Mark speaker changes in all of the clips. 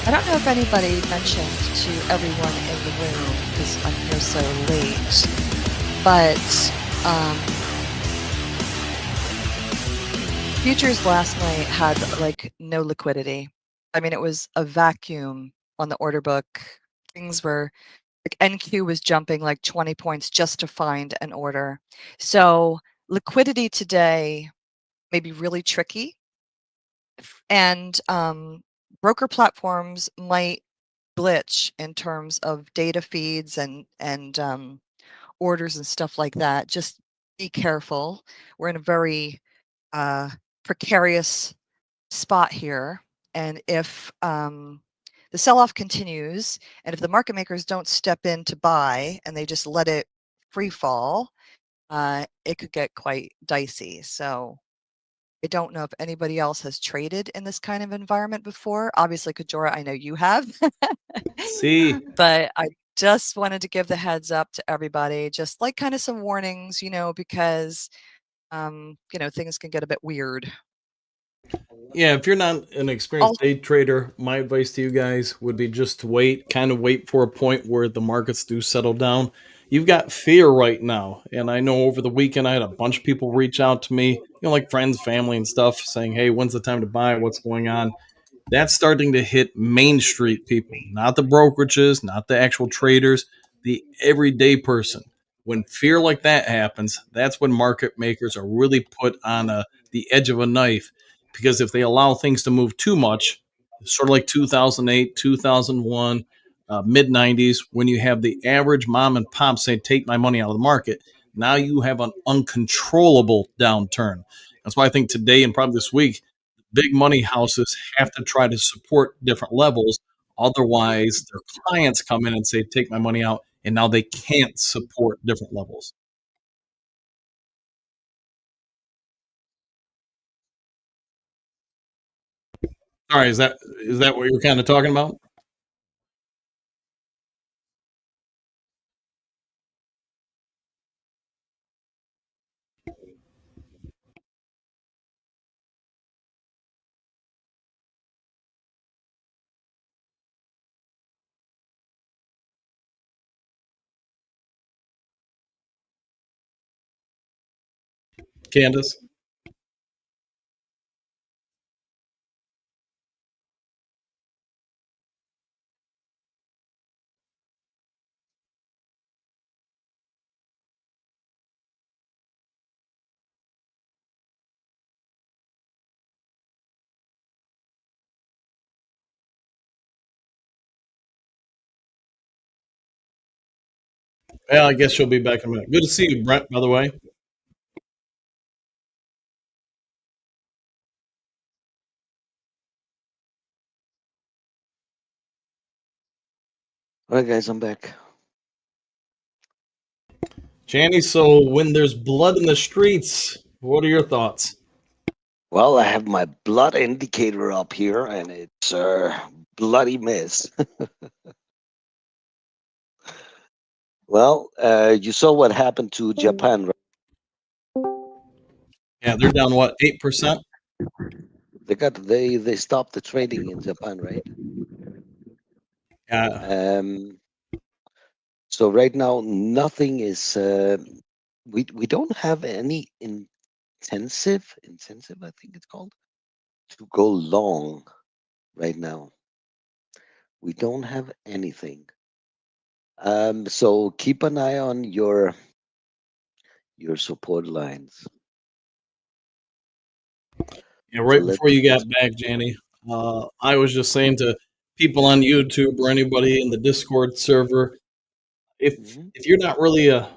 Speaker 1: I don't know if anybody mentioned to everyone in the room, because I'm here so late, but futures last night had like no liquidity. I mean, it was a vacuum on the order book. Things were like NQ was jumping like 20 points just to find an order. So liquidity today may be really tricky, and broker platforms might glitch in terms of data feeds and orders and stuff like that. Just be careful. We're in a very precarious spot here, and if the sell-off continues, and if the market makers don't step in to buy and they just let it free fall, it could get quite dicey. So I don't know if anybody else has traded in this kind of environment before. Obviously, Kajora, I know you have.
Speaker 2: See,
Speaker 1: But I just wanted to give the heads up to everybody, just like kind of some warnings, because things can get a bit weird.
Speaker 2: yeah, if you're not an experienced day trader, my advice to you guys would be just to wait, kind of wait for a point where the markets do settle down. You've got fear right now. And I know over the weekend I had a bunch of people reach out to me, like friends, family, and stuff, saying, hey, when's the time to buy? What's going on? That's starting to hit Main Street people, not the brokerages, not the actual traders, the everyday person. When fear like that happens, that's when market makers are really put on the edge of a knife, because if they allow things to move too much, sort of like 2008, 2001, mid 90s, when you have the average mom and pop say, take my money out of the market, now you have an uncontrollable downturn. That's why I think today and probably this week, big money houses have to try to support different levels. Otherwise, their clients come in and say, take my money out. And now they can't support different levels. Sorry, is that what you're kind of talking about? Candace? Well, I guess she'll be back in a minute. Good to see you, Brent, by the way.
Speaker 3: All right, guys, I'm back.
Speaker 2: Janny, so when there's blood in the streets, what are your thoughts?
Speaker 3: Well, I have my blood indicator up here, and it's bloody mess. Well, you saw what happened to Japan, right?
Speaker 2: Yeah, they're down what, 8%?
Speaker 3: They stopped the trading in Japan, right?
Speaker 2: Yeah.
Speaker 3: So right now, nothing is. We don't have any intensive, I think it's called, to go long right now. We don't have anything. So keep an eye on your support lines.
Speaker 2: Yeah,
Speaker 3: So
Speaker 2: right
Speaker 3: let
Speaker 2: before you got back, Janny, I was just saying to people on YouTube or anybody in the Discord server, if
Speaker 3: Mhm.
Speaker 2: if you're not really a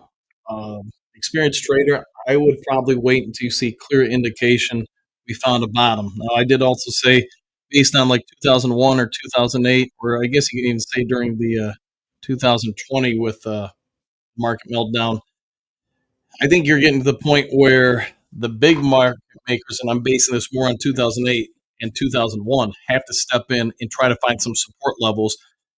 Speaker 2: experienced trader, I would probably wait until you see clear indication we found a bottom. Now, I did also say, based on like 2001 or 2008, or I guess you can even say during the 2020 with market meltdown, I think you're getting to the point where the big market makers, and I'm basing this more on 2008 and 2001, have to step in and try to find some support levels,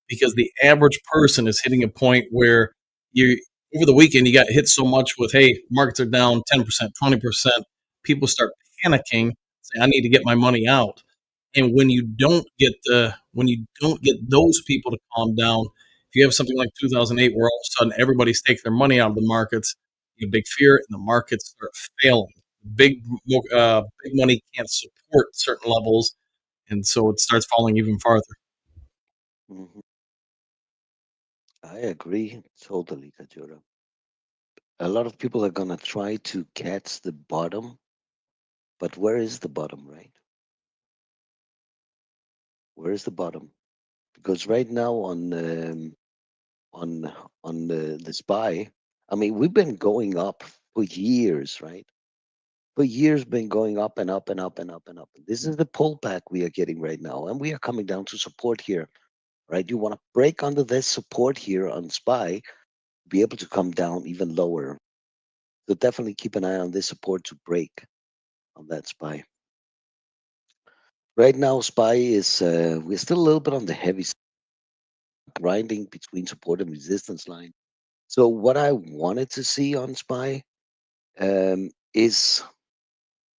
Speaker 2: because the average person is hitting a point where you over the weekend you got hit so much with, hey, markets are down 10%, 20%. People start panicking, say, I need to get my money out. And when you don't get those people to calm down, if you have something like 2008 where all of a sudden everybody's taking their money out of the markets, you get big fear and the markets start failing. Big money can't support certain levels, and so it starts falling even farther.
Speaker 3: Hmm. I agree totally, Kajura. A lot of people are gonna try to catch the bottom, but where is the bottom, right? Where is the bottom? Because right now on on the SPY, I mean, we've been going up for years, right? For years, been going up and up and up and up and up. This is the pullback we are getting right now, and we are coming down to support here, right? You want to break under this support here on SPY, be able to come down even lower. So definitely keep an eye on this support to break on that SPY. Right now, SPY is we're still a little bit on the heavy side, grinding between support and resistance line. So what I wanted to see on SPY is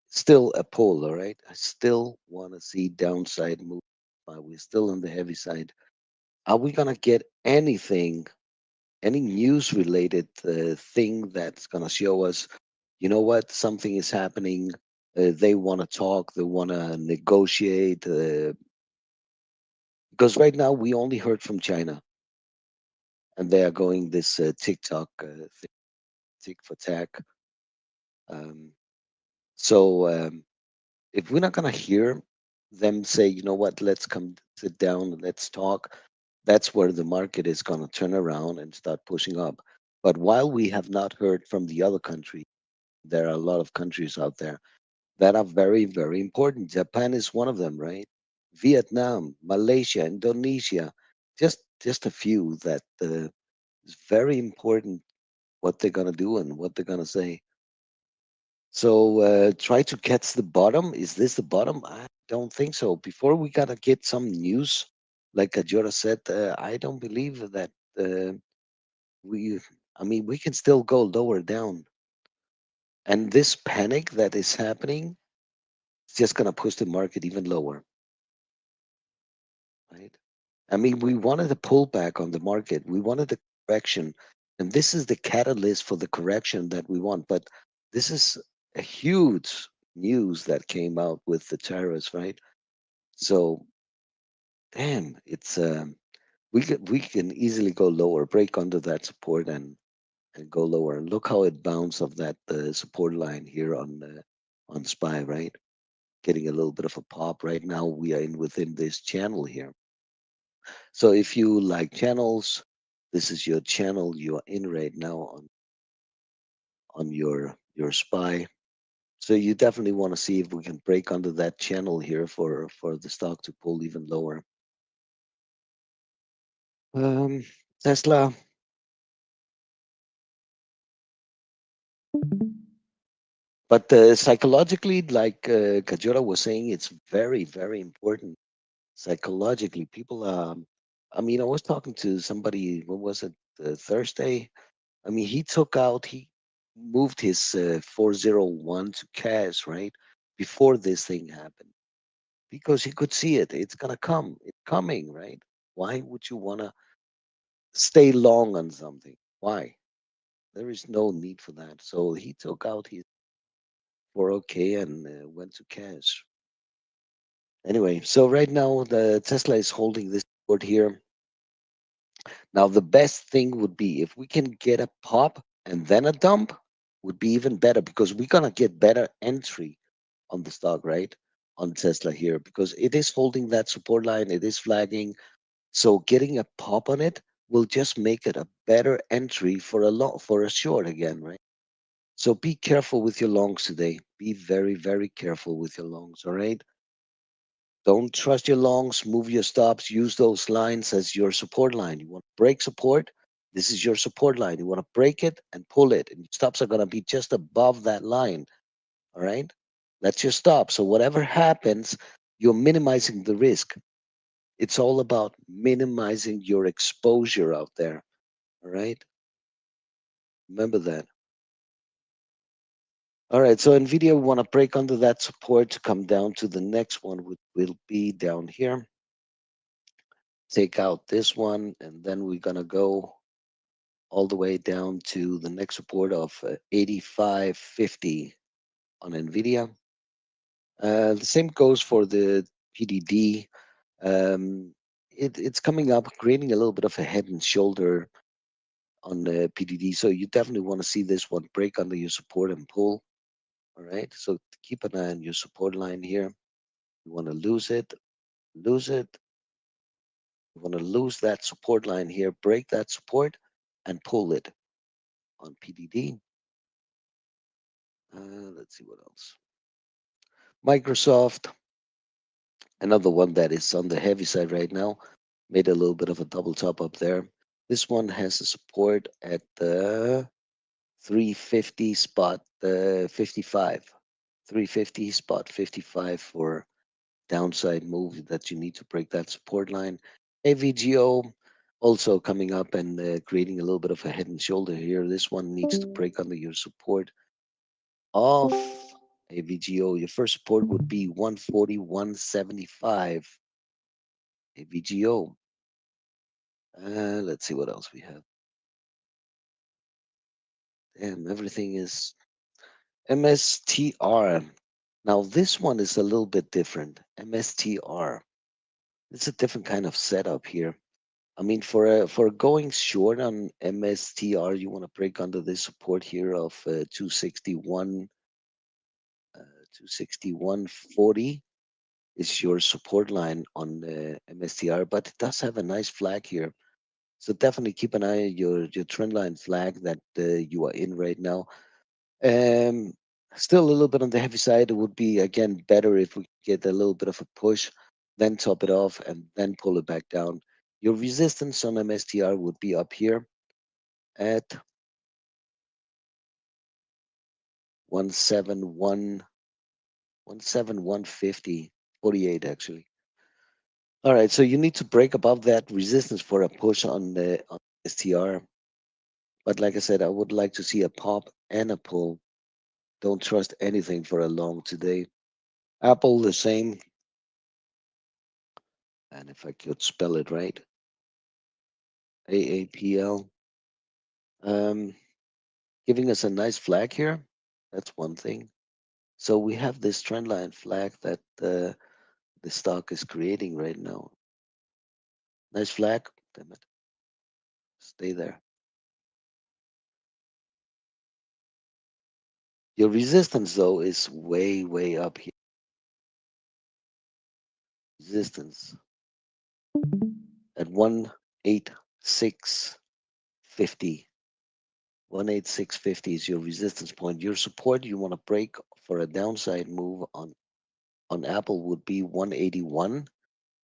Speaker 3: still a pull, all right? I still want to see downside move. We're still on the heavy side. Are we gonna get anything, any news related thing that's gonna show us, you know what, something is happening? They want to talk, they want to negotiate. Because right now we only heard from China, and they are going this TikTok thing, tick for tack. Um, so if we're not gonna hear them say, you know what, let's come sit down and let's talk, that's where the market is gonna turn around and start pushing up. But while we have not heard from the other countries, there are a lot of countries out there that are very, very important. Japan is one of them, right? Vietnam, Malaysia, Indonesia, just a few that is very important what they're gonna do and what they're gonna say. So try to catch the bottom. Is this the bottom? I don't think so. Before we gotta get some news, like Ajora said, I don't believe that we. I mean, we can still go lower down, and this panic that is happening is just gonna push the market even lower, right? I mean, we wanted a pullback on the market. We wanted a correction, and this is the catalyst for the correction that we want. But this is a huge news that came out with the tariffs, right? So, damn, it's we can easily go lower, break under that support and go lower. And look how it bounced off that support line here on SPY, right? Getting a little bit of a pop right now. We are in within this channel here. So if you like channels, this is your channel you are in right now on your SPY. So you definitely want to see if we can break under that channel here for the stock to pull even lower. Um, Tesla, but psychologically, like Kajura was saying, it's very, very important. Psychologically, people. I mean, I was talking to somebody. What was it? Thursday. I mean, he moved his 401 to cash right before this thing happened because he could see it. It's gonna come. It's coming, right? Why would you wanna stay long on something? Why? There is no need for that. So he took out his 4OK and went to cash. Anyway, so right now the Tesla is holding this board here. Now the best thing would be if we can get a pop and then a dump would be even better because we're gonna get better entry on the stock, right? On Tesla here because it is holding that support line, it is flagging. So getting a pop on it will just make it a better entry for a long for a short again, right? So be careful with your longs today. Be very, very careful with your longs, all right? Don't trust your longs, move your stops, use those lines as your support line. You want to break support, this is your support line. You want to break it and pull it, and your stops are going to be just above that line. All right, that's your stop. So whatever happens, you're minimizing the risk. It's all about minimizing your exposure out there. All right, remember that. All right, so NVIDIA, we want to break under that support to come down to the next one, which will be down here. Take out this one, and then we're going to go all the way down to the next support of 85.50 on NVIDIA. The same goes for the PDD. Um, it's coming up, creating a little bit of a head and shoulder on the PDD. So you definitely want to see this one break under your support and pull. All right. So keep an eye on your support line here. You want to lose it, lose it. You want to lose that support line here, break that support and pull it on PDD. Let's see what else. Microsoft, another one that is on the heavy side right now, made a little bit of a double top up there. This one has a support at the 350 spot 55. 350 spot 55 for downside move that you need to break that support line. AVGO also coming up and creating a little bit of a head and shoulder here. This one needs to break under your support of AVGO. Your first support would be 140, 175 AVGO. Let's see what else we have. Damn, everything is MSTR. Now this one is a little bit different. MSTR. It's a different kind of setup here. I mean, for going short on MSTR, you want to break under this support here of 261, 261.40 is your support line on MSTR, but it does have a nice flag here. So definitely keep an eye on your trend line flag that you are in right now. Um, Still a little bit on the heavy side. It would be again better if we get a little bit of a push, then top it off and then pull it back down. Your resistance on MSTR would be up here at 171, 171.50, 48 actually. All right, so you need to break above that resistance for a push on the on STR. But like I said, I would like to see a pop and a pull. Don't trust anything for a long today. Apple the same, and if I could spell it right, AAPL. Um, Giving us a nice flag here. That's one thing. So we have this trend line flag that the stock is creating right now. Nice flag. Damn it. Stay there. Your resistance though is way, way up here. Resistance at 186.50. 186.50 is your resistance point. Your support you want to break for a downside move on Apple would be 181.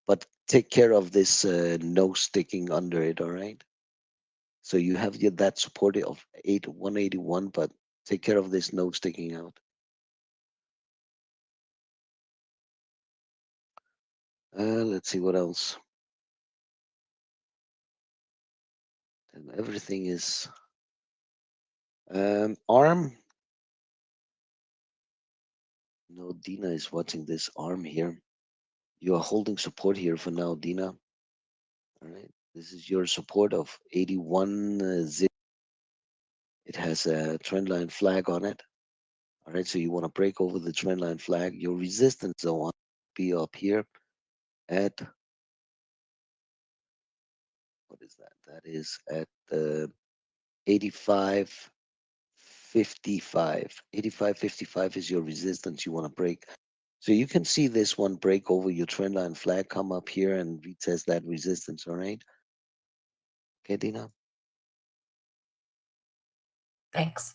Speaker 3: But take care of this no sticking under it. All right. So you have that support of 181, but take care of this no sticking out. Let's see what else. And everything is arm. No, Dina is watching this arm here. You are holding support here for now, Dina. All right. This is your support of 81 zip. It has a trend line flag on it. All right. So you want to break over the trend line flag. Your resistance zone be up here at what is that? That is at 85.55. 85.55 is your resistance you want to break. So you can see this one break over your trend line flag, come up here and retest that resistance. All right. Okay, Dina.
Speaker 4: Thanks.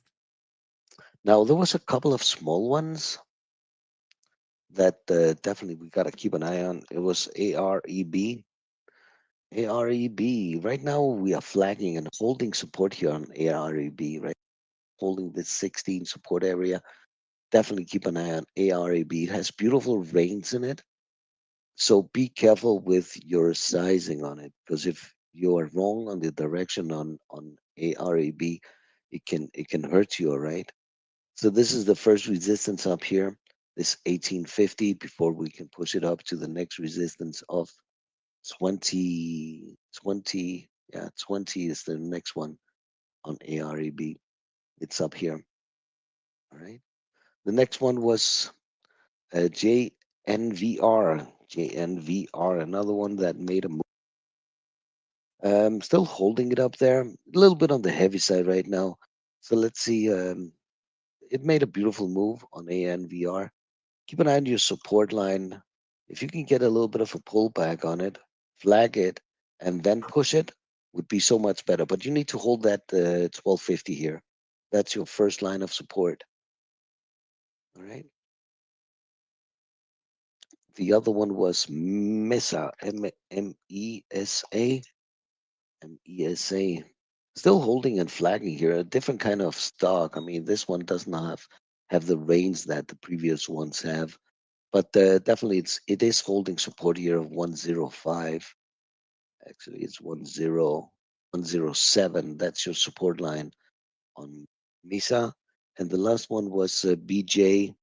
Speaker 3: Now there was a couple of small ones that definitely we gotta keep an eye on. It was AREB. AREB. Right now we are flagging and holding support here on AREB. Right, holding this 16 support area. Definitely keep an eye on AREB. It has beautiful veins in it, so be careful with your sizing on it because if you are wrong on the direction on AREB, it can hurt you. All right. So this is the first resistance up here, this 1850, before we can push it up to the next resistance of 20. Yeah, 20 is the next one on AREB. It's up here. All right. The next one was JNVR. JNVR, another one that made a move. Still holding it up there, a little bit on the heavy side right now. So let's see. It made a beautiful move on ANVR. Keep an eye on your support line. If you can get a little bit of a pullback on it, flag it, and then push it, would be so much better. But you need to hold that 1250 here. That's your first line of support. All right. The other one was MESA, MESA, MESA. Still holding and flagging here, a different kind of stock. I mean, this one does not have the range that the previous ones have, but definitely it is holding support here of 105. Actually, it's 107. That's your support line on MESA. And the last one was BJDX,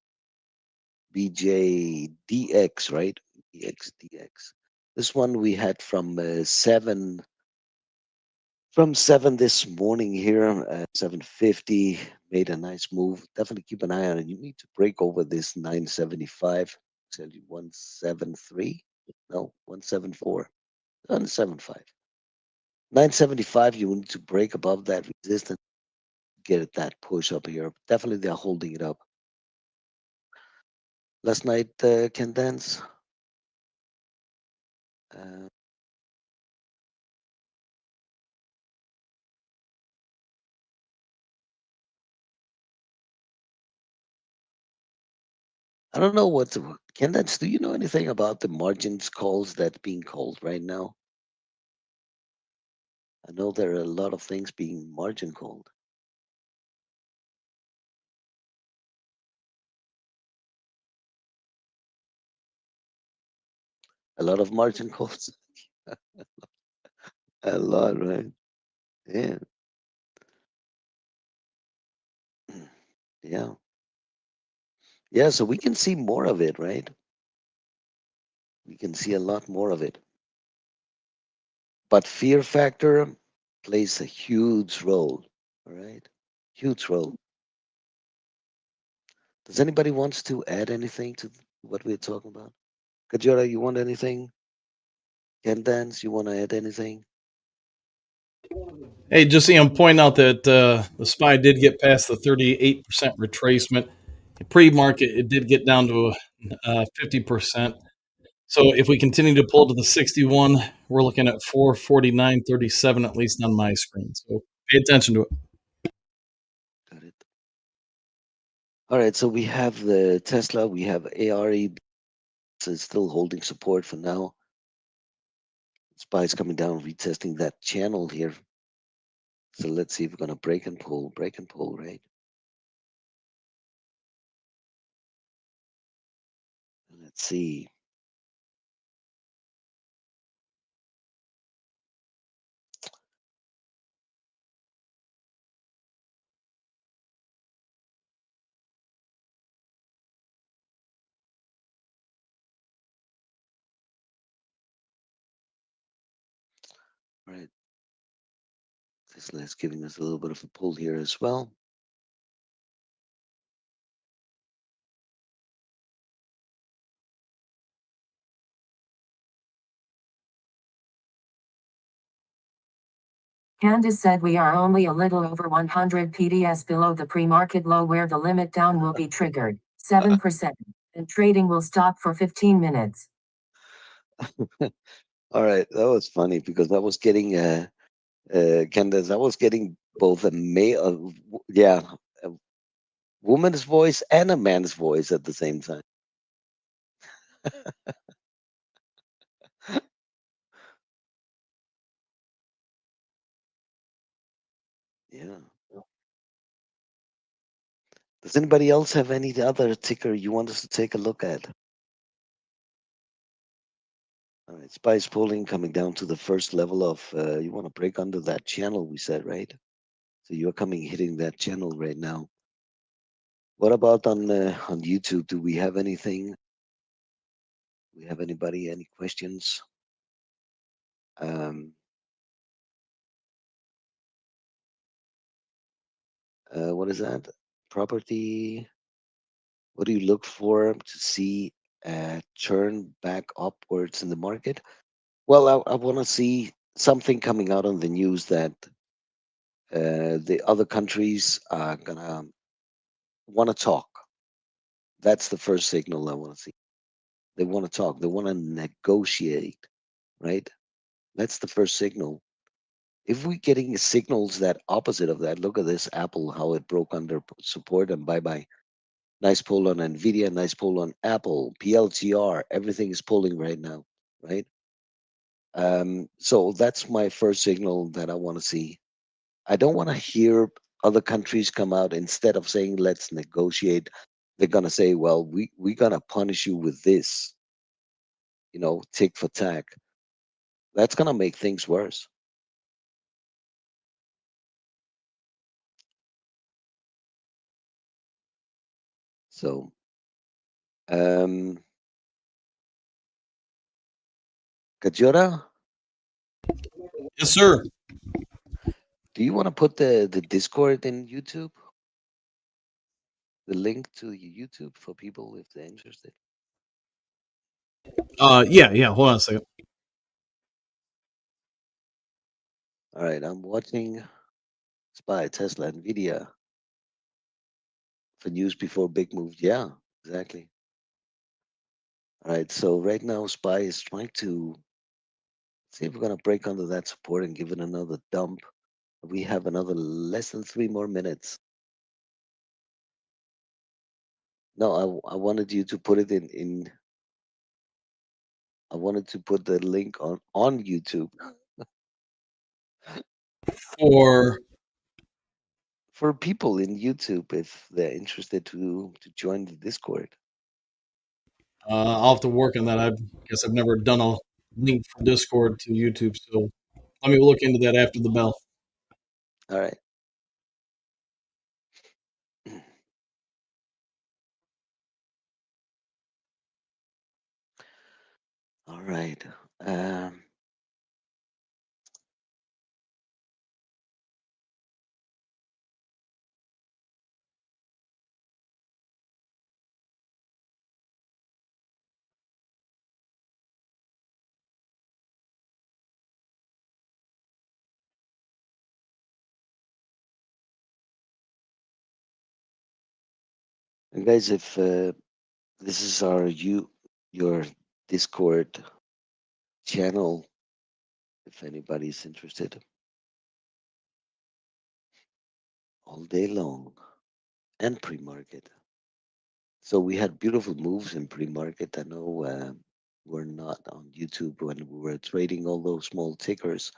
Speaker 3: right? BXDX. This one we had from seven this morning here at 750. Made a nice move. Definitely keep an eye on it. You need to break over this 975. Tell you 173. No, 174. 175. 975. You need to break above that resistance. Get that push up here. Definitely they're holding it up. Last night, can dance. Uh, I don't know what Candace, do you know anything about the margins calls that's being called right now? I know there are a lot of things being margin called. A lot of margin calls. A lot, right? Yeah. Yeah. Yeah. So we can see more of it, right? We can see a lot more of it. But fear factor plays a huge role. All right. Huge role. Does anybody wants to add anything to what we're talking about? Kajora, you want anything? Ken Dance, you want to add anything?
Speaker 2: Hey, just see, I'm pointing out that the SPY did get past the 38% retracement. Pre-market, it did get down to 50%. So if we continue to pull to the 61, we're looking at 449.37 at least on my screen. So pay attention to it.
Speaker 3: Got it. All right, so we have the Tesla, we have ARE, so it's still holding support for now. SPY's coming down, retesting that channel here. So let's see if we're gonna break and pull, right? Let's see. All right, Tesla is giving us a little bit of a pull here as well.
Speaker 4: Candace said we are only a little over 100 PDS below the pre-market low where the limit down will be triggered, 7%, and trading will stop for 15 minutes.
Speaker 3: All right, that was funny because I was getting Candace, I was getting both a male, yeah, a woman's voice and a man's voice at the same time. Yeah. Does anybody else have any other ticker you want us to take a look at? All right, Spice pulling coming down to the first level of, you want to break under that channel, we said, right? So you're coming hitting that channel right now. What about on YouTube? Do we have anything? We have anybody? Any questions? Um, what is that? Property. What do you look for to see turn back upwards in the market? Well, I want to see something coming out on the news that the other countries are gonna want to talk. That's the first signal I want to see. They want to talk. They want to negotiate, right? That's the first signal. If we're getting signals that opposite of that, look at this Apple, how it broke under support and bye bye. Nice pull on Nvidia, nice pull on Apple, PLTR. Everything is pulling right now, right? So that's my first signal that I want to see. I don't want to hear other countries come out instead of saying let's negotiate. They're gonna say, well, we're gonna punish you with this, tick for tack. That's gonna make things worse. So, um, Kajora,
Speaker 2: Yes, sir.
Speaker 3: do you want to put the Discord in YouTube? The link to your YouTube for people if they're interested.
Speaker 2: Yeah. Hold on a second.
Speaker 3: All right, I'm watching Spy, Tesla, Nvidia for news before big moves. Yeah, exactly. All right, so right now Spy is trying to see if we're gonna break under that support and give it another dump. We have another less than 3 more minutes. No, I wanted you to put it in. I wanted to put the link on YouTube
Speaker 2: For
Speaker 3: for people in YouTube if they're interested to join the Discord.
Speaker 2: I'll have to work on that. I guess I've never done a link from Discord to YouTube, so let me look into that after the bell.
Speaker 3: All right. All right. Um, and guys, if this is your Discord channel, if anybody's interested, all day long and pre-market. So we had beautiful moves in pre-market. I know we're not on YouTube when we were trading all those small tickers.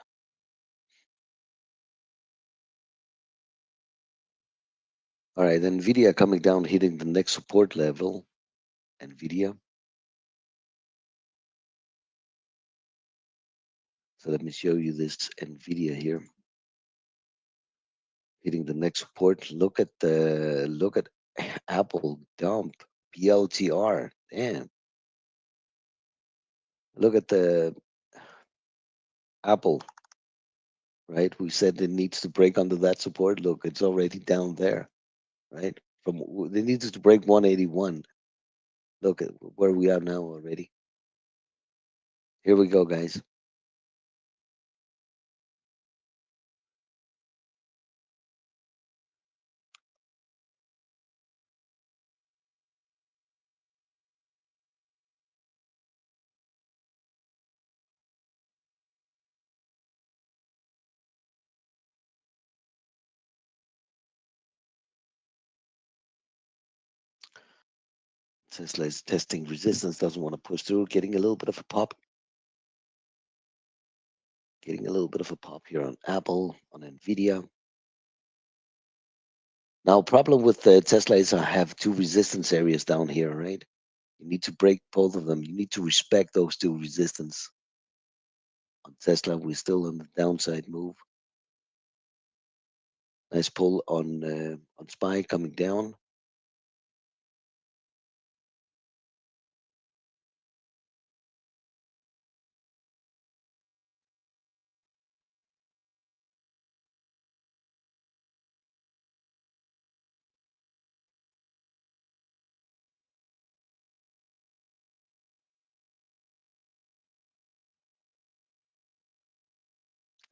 Speaker 3: All right, Nvidia coming down, hitting the next support level. Nvidia. So let me show you this Nvidia here, hitting the next support. Look at Apple dump PLTR. Damn. Look at the Apple, right? We said it needs to break under that support. Look, it's already down there, right? It needs to break 181. Look at where we are now already. Here we go, guys. Tesla is testing resistance, doesn't want to push through, getting a little bit of a pop. Getting a little bit of a pop here on Apple, on Nvidia. Now, problem with the Tesla is I have two resistance areas down here, right? You need to break both of them. You need to respect those two resistance. On Tesla, we're still on the downside move. Nice pull on SPY coming down.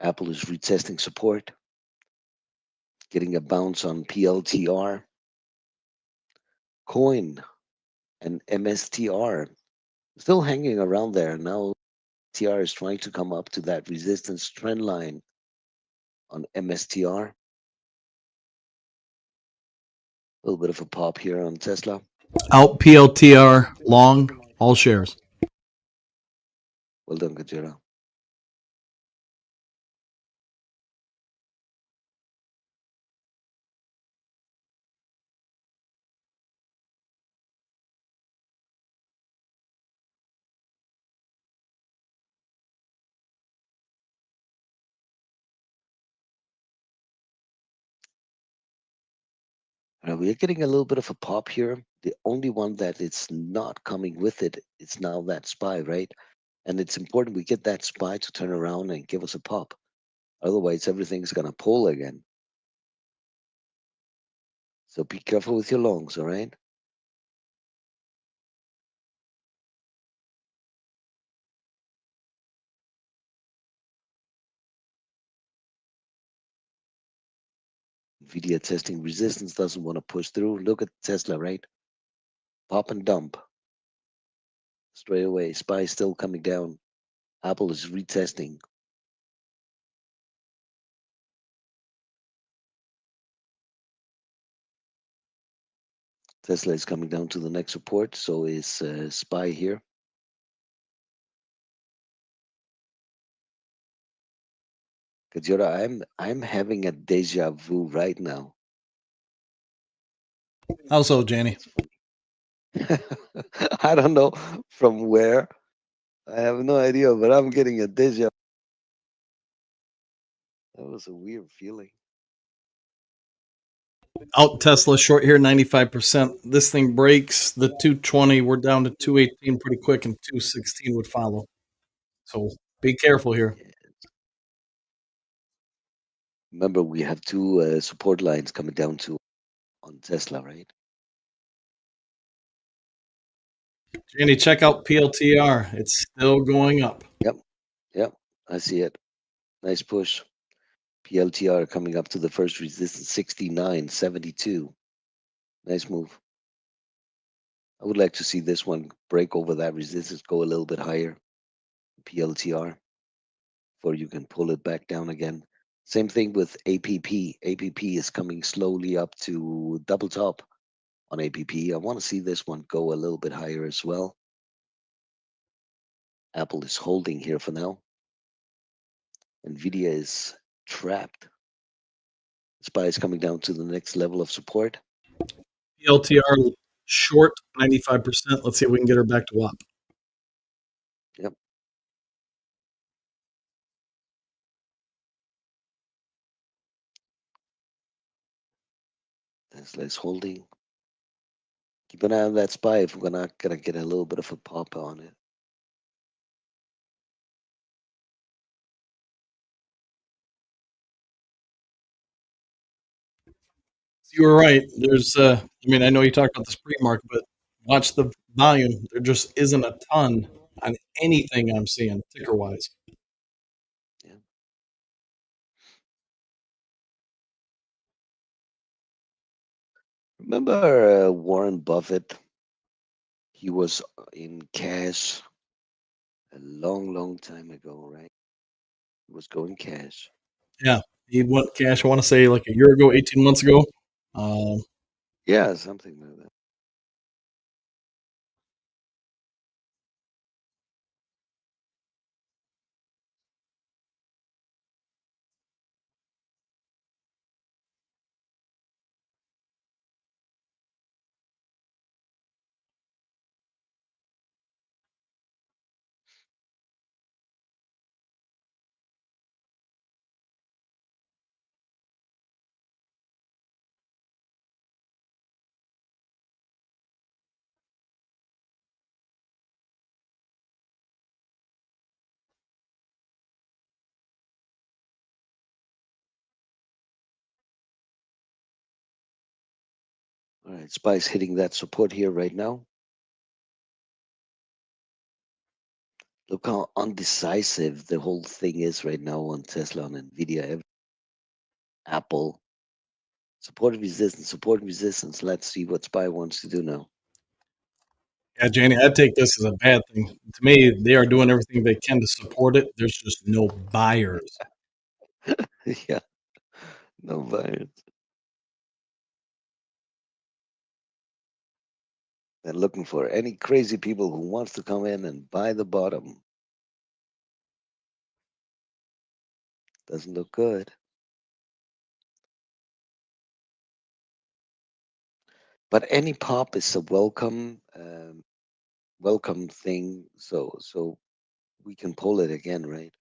Speaker 3: Apple is retesting support, getting a bounce on PLTR. Coin and MSTR still hanging around there. Now TR is trying to come up to that resistance trend line on MSTR. A little bit of a pop here on Tesla.
Speaker 2: Out PLTR, long, all shares.
Speaker 3: Well done, Gajera. We're getting a little bit of a pop here. The only one that it's not coming with it is now that SPY, right? And it's important we get that SPY to turn around and give us a pop. Otherwise, everything's going to pull again. So be careful with your longs, all right? Nvidia testing resistance, doesn't want to push through. Look at Tesla, right? Pop and dump. Straight away. SPY still coming down. Apple is retesting. Tesla is coming down to the next support. So is SPY here. Kajora, I'm having a deja vu right now.
Speaker 2: How so, Janny?
Speaker 3: I don't know from where. I have no idea, but I'm getting a deja. That was a weird feeling.
Speaker 2: Out Tesla short here, 95%. This thing breaks the 220. We're down to 218 pretty quick, and 216 would follow. So be careful here.
Speaker 3: Remember, we have two support lines coming down to on Tesla, right?
Speaker 2: Janny, check out PLTR. It's still going up.
Speaker 3: Yep, I see it. Nice push. PLTR coming up to the first resistance, 69.72. Nice move. I would like to see this one break over that resistance, go a little bit higher. PLTR, before you can pull it back down again. Same thing with APP. APP is coming slowly up to double top on APP. I want to see this one go a little bit higher as well. Apple is holding here for now. Nvidia is trapped. SPY is coming down to the next level of support.
Speaker 2: PLTR short 95%. Let's see if we can get her back to WAP.
Speaker 3: Yep. Tesla is holding. Keep an eye on that SPY if we're not gonna get a little bit of a pop on it.
Speaker 2: You were right. There's, I mean, I know you talked about the spree market, but watch the volume. There just isn't a ton on anything I'm seeing ticker wise.
Speaker 3: Yeah. Remember Warren Buffett? He was in cash a long, long time ago, right? He was going cash.
Speaker 2: Yeah, he went cash. I want to say like a year ago, 18 months ago. Um,
Speaker 3: Yeah, something like that. All right, SPY's hitting that support here right now. Look how undecisive the whole thing is right now on Tesla, on Nvidia, Apple. Support resistance. Let's see what Spy wants to do now.
Speaker 2: Yeah, Janie, I take this as a bad thing. To me, they are doing everything they can to support it. There's just no buyers.
Speaker 3: Yeah, no buyers. They're looking for any crazy people who wants to come in and buy the bottom. Doesn't look good. But any pop is a welcome thing. So we can pull it again, right?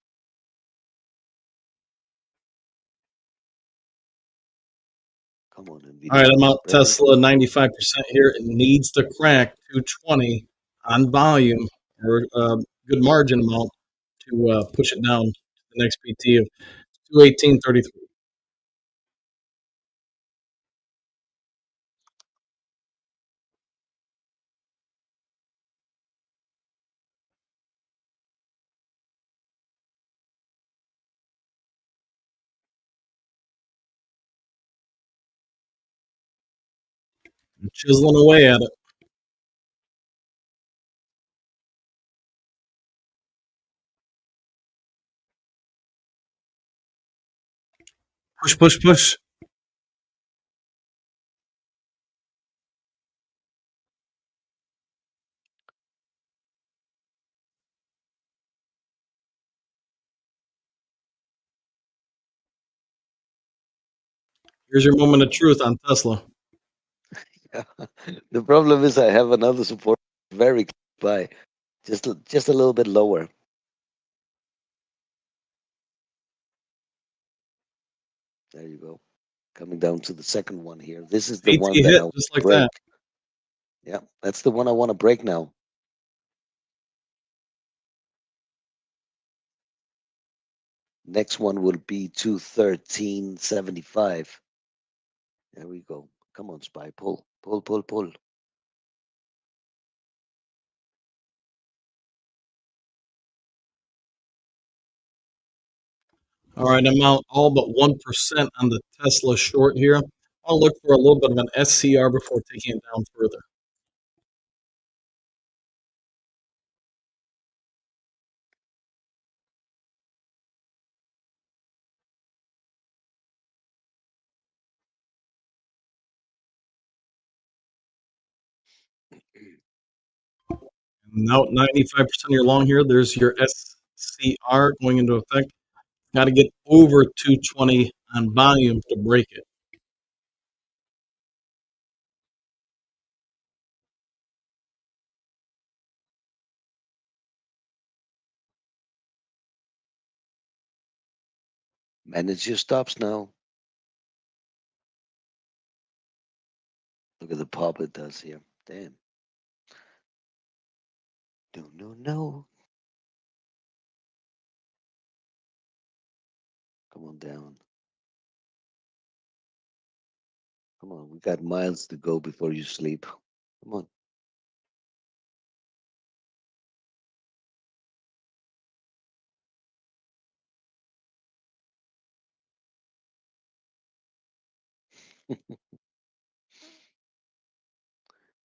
Speaker 3: Come on,
Speaker 2: All right,
Speaker 3: Nvidia.
Speaker 2: I'm out
Speaker 3: Break into
Speaker 2: Tesla
Speaker 3: it.
Speaker 2: 95% here. It needs to crack 220 on volume or a good margin amount to push it down to the next PT of 218.33. Chiseling away at it. Push, push, push. Here's your moment of truth on Tesla.
Speaker 3: Yeah. The problem is I have another support very close by, just a little bit lower. There you go. Coming down to the second one here. This is the one
Speaker 2: PT
Speaker 3: that I
Speaker 2: hit
Speaker 3: want
Speaker 2: just
Speaker 3: to
Speaker 2: like
Speaker 3: break.
Speaker 2: that.
Speaker 3: Yeah, that's the one I want to break now. Next one will be 213.75. There we go. Come on, Spy. Pull, pull, pull, pull.
Speaker 2: All right, I'm out all but 1% on the Tesla short here. I'll look for a little bit of an SCR before taking it down further. Now 95% of your long here. There's your SCR going into effect. Got to get over 220 on volume to break it.
Speaker 3: Manage your stops now. Look at the pop it does here. Damn. No, no, no. Come on down. Come on. We got miles to go before you sleep. Come on.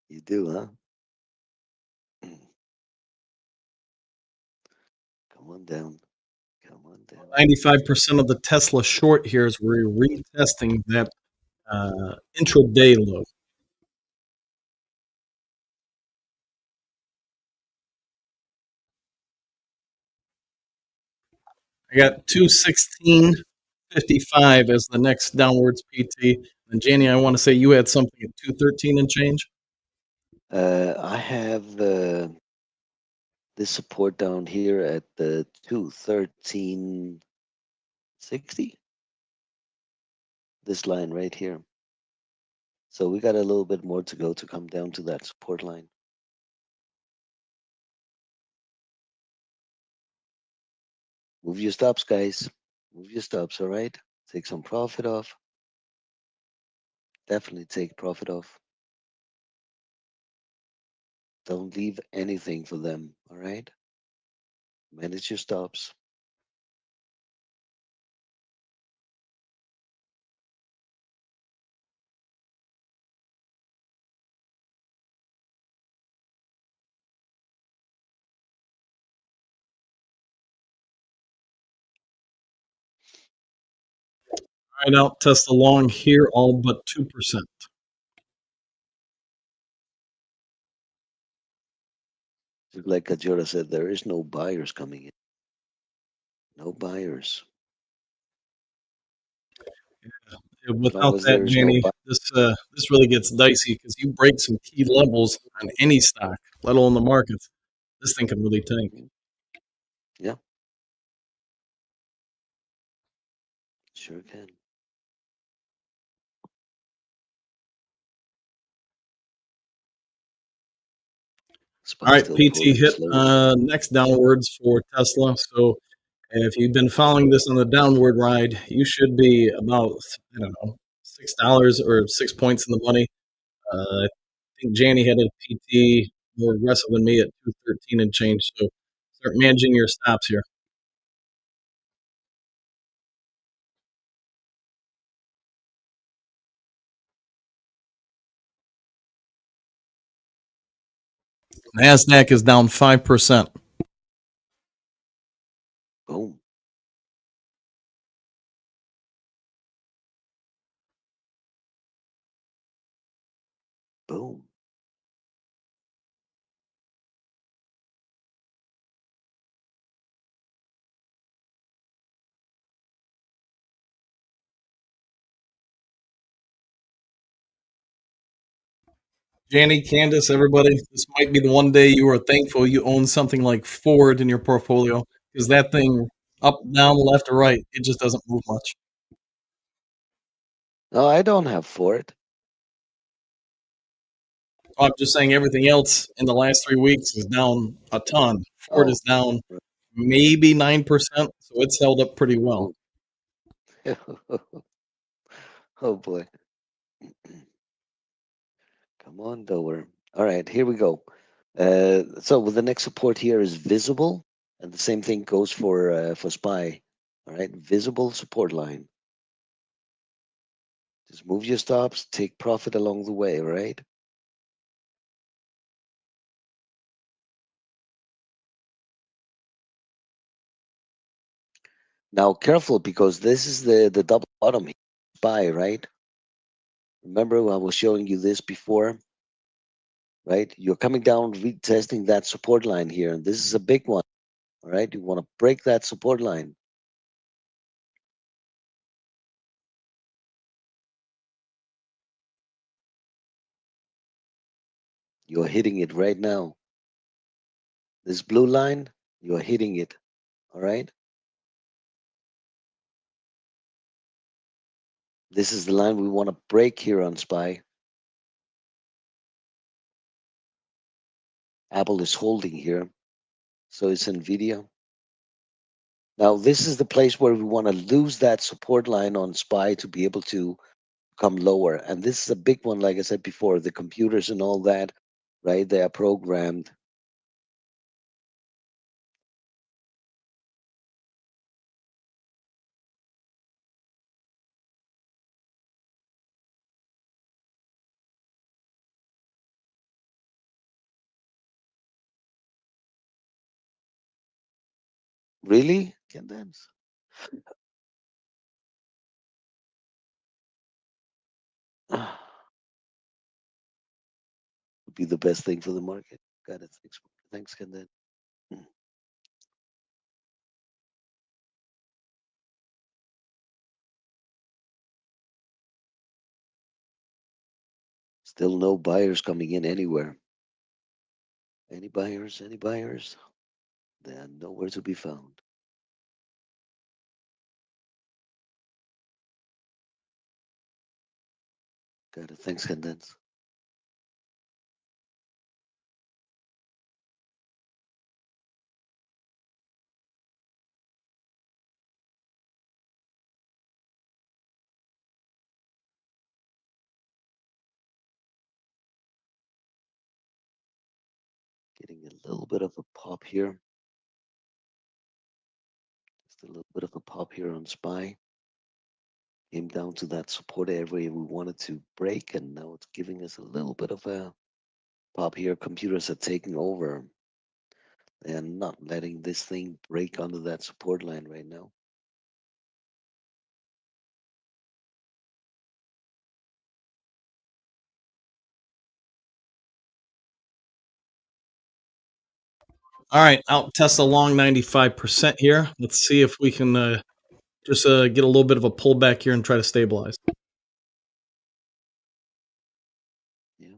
Speaker 3: You do, huh? Come on down. Come on down.
Speaker 2: 95% of the Tesla short here is we're retesting that intraday low. I got 216.55 as the next downwards PT. And Janie, I want to say you had something at 213 and change.
Speaker 3: I have this support down here at the 213.60. This line right here. So we got a little bit more to go to come down to that support line. Move your stops, guys. Move your stops, all right? Take some profit off. Definitely take profit off. Don't leave anything for them, all right? Manage your stops.
Speaker 2: Right out, test along here, all but 2%.
Speaker 3: Just like Kajora said, there is no buyers coming in. No buyers. As long
Speaker 2: Without
Speaker 3: as
Speaker 2: that,
Speaker 3: there is no
Speaker 2: Jenny, this really gets dicey because you break some key levels on any stock, let alone the markets. This thing can really tank.
Speaker 3: Yeah, sure can.
Speaker 2: All
Speaker 3: Spy
Speaker 2: right,
Speaker 3: still
Speaker 2: PT
Speaker 3: pulling
Speaker 2: hit
Speaker 3: slowly.
Speaker 2: next downwards for Tesla. So if you've been following this on the downward ride, you should be about, I don't know, $6 or 6 points in the money. I think Janny had a PT more aggressive than me at 213 and change. So start managing your stops here. NASDAQ is down 5%.
Speaker 3: Boom. Boom.
Speaker 2: Janny, Candace, everybody, this might be the one day you are thankful you own something like Ford in your portfolio because that thing up, down, left, or right, it just doesn't move much.
Speaker 3: No, I don't have Ford.
Speaker 2: I'm just saying everything else in the last 3 weeks is down a ton. Ford
Speaker 3: Oh,
Speaker 2: is down
Speaker 3: right.
Speaker 2: maybe 9%, so it's held up pretty well.
Speaker 3: Oh boy. Come on, Dover. All right, here we go. So the next support here is visible, and the same thing goes for SPY. All right, visible support line. Just move your stops, take profit along the way. All right. Now careful because this is the double bottom here. SPY, right? Remember I was showing you this before, right? You're coming down, retesting that support line here, and this is a big one. All right, you want to break that support line. You're hitting it right now. This blue line, you're hitting it. All right. This is the line we want to break here on SPY. Apple is holding here. So it's NVIDIA. Now, this is the place where we want to lose that support line on SPY to be able to come lower. And this is a big one, like I said before, the computers and all that, right? They are programmed. Really? Can dance. Would be the best thing for the market. Got it. Thanks, Ken. Still no buyers coming in anywhere. Any buyers? Any buyers? They are nowhere to be found. Got it. Thanks, Condense. Getting a little bit of a pop here. bit of a pop here on SPY. Came down to that support area we wanted to break, and now it's giving us a little bit of a pop here. Computers are taking over and not letting this thing break under that support line right now.
Speaker 2: All right, out test a long 95% here. Let's see if we can just get a little bit of a pullback here and try to stabilize.
Speaker 3: Yeah.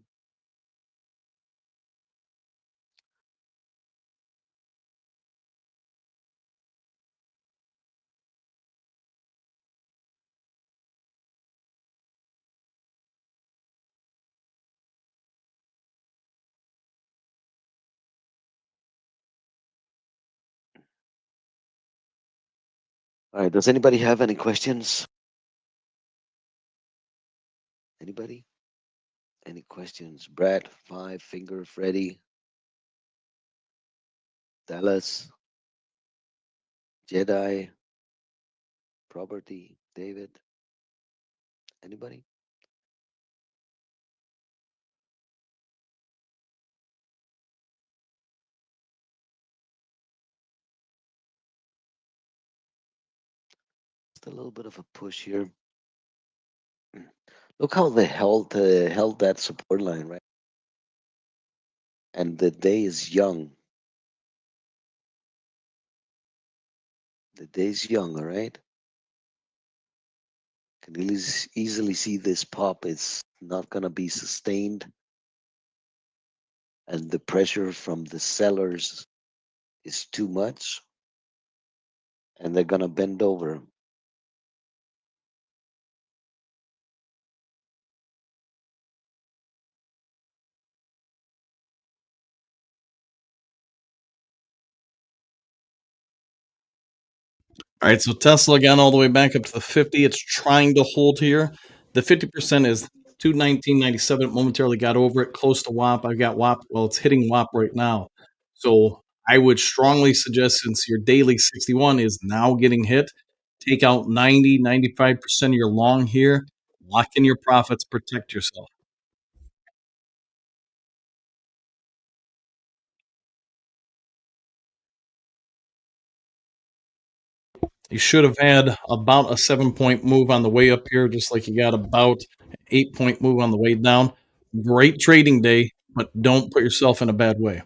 Speaker 3: All right. Does anybody have any questions? Anybody? Any questions? Brad, Five Finger, Freddy, Dallas, Jedi, Property, David. Anybody? Just a little bit of a push here. Look how they held that support line, right? And the day is young. The day's young, all right? Can easily see this pop is not gonna be sustained, and the pressure from the sellers is too much, and they're gonna bend over.
Speaker 2: All right, so Tesla got all the way back up to the 50. It's trying to hold here. The 50% is 219.97. It momentarily got over it, close to WAP. I've got WAP. Well, it's hitting WAP right now. So I would strongly suggest, since your daily 61 is now getting hit, take out 90, 95% of your long here, lock in your profits, protect yourself. You should have had about a 7-point move on the way up here, just like you got about an 8-point move on the way down. Great trading day, but don't put yourself in a bad way.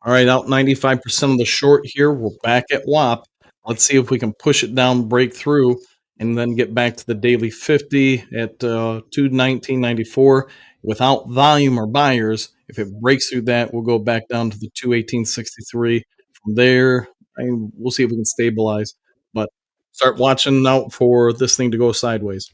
Speaker 2: All right, out 95% of the short here. We're back at WAP. Let's see if we can push it down, break through, and then get back to the daily 50 at 219.94. Without volume or buyers, if it breaks through that, we'll go back down to the 218.63. From there, we'll see if we can stabilize. But start watching out for this thing to go sideways.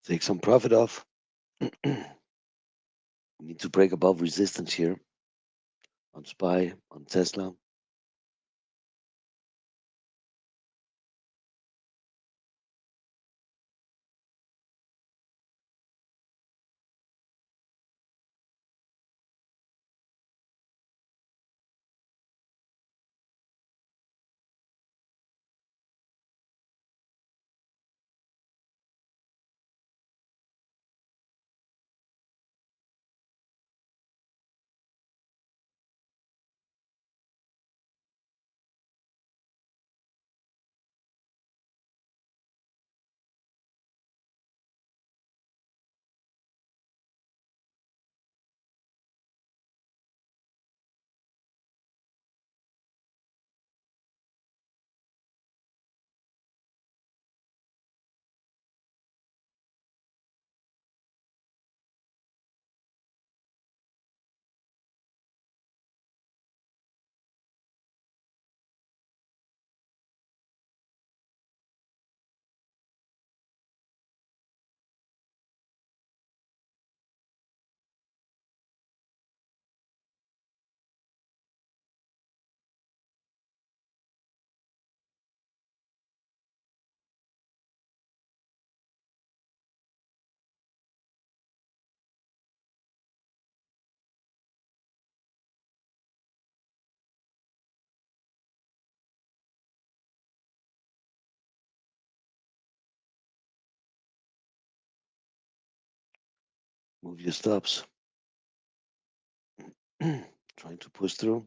Speaker 3: Take some profit off. We need to break above resistance here on SPY, on Tesla. Move your stops. Trying to push through.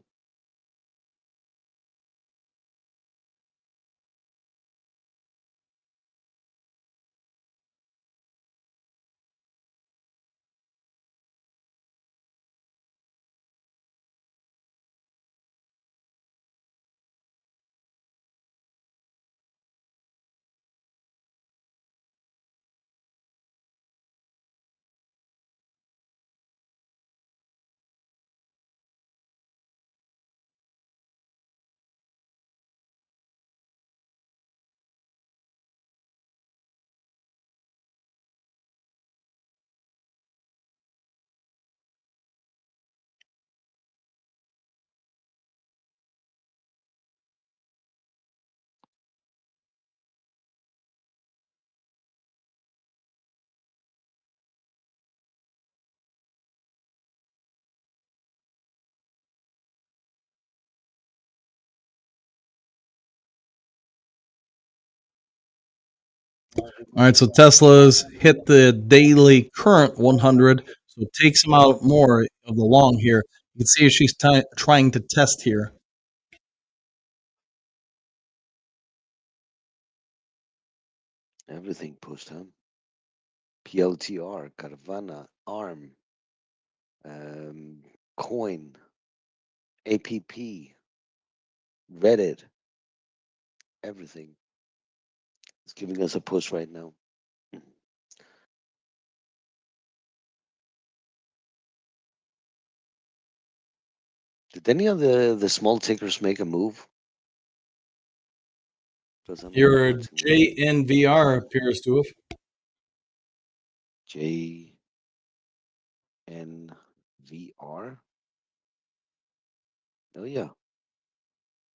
Speaker 2: All right, so Tesla's hit the daily current 100, so it takes them out more of the long here. You can see she's trying to test here.
Speaker 3: Everything pushed, huh? PLTR, Carvana, ARM, Coin, APP, Reddit, everything is giving us a push right now. Did any of the small tickers make a move? Because I'm not
Speaker 2: Your
Speaker 3: noticing them.
Speaker 2: JNVR appears to have.
Speaker 3: JNVR. Oh yeah,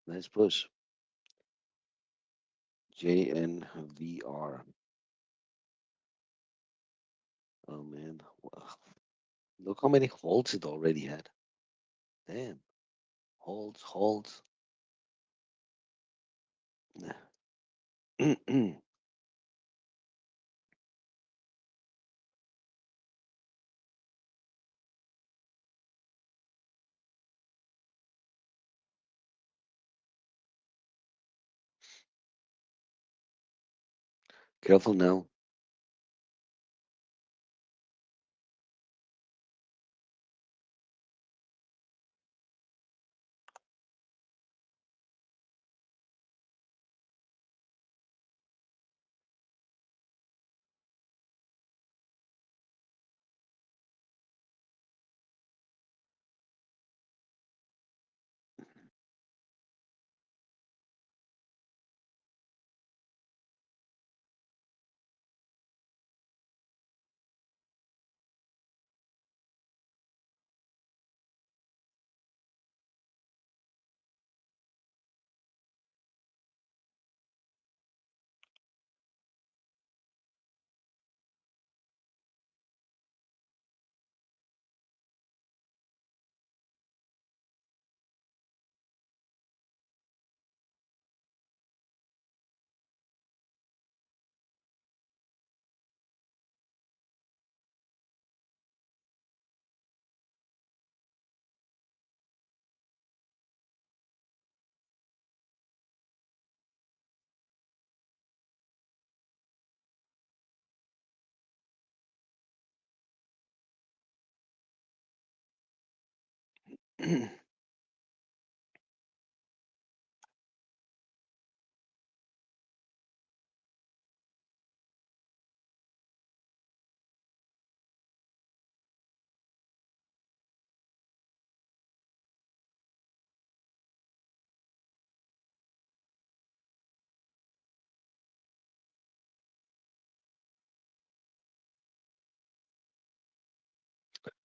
Speaker 3: nice push. JNVR. Oh man, wow. Look how many holds it already had. Damn, holds, holds. Careful now.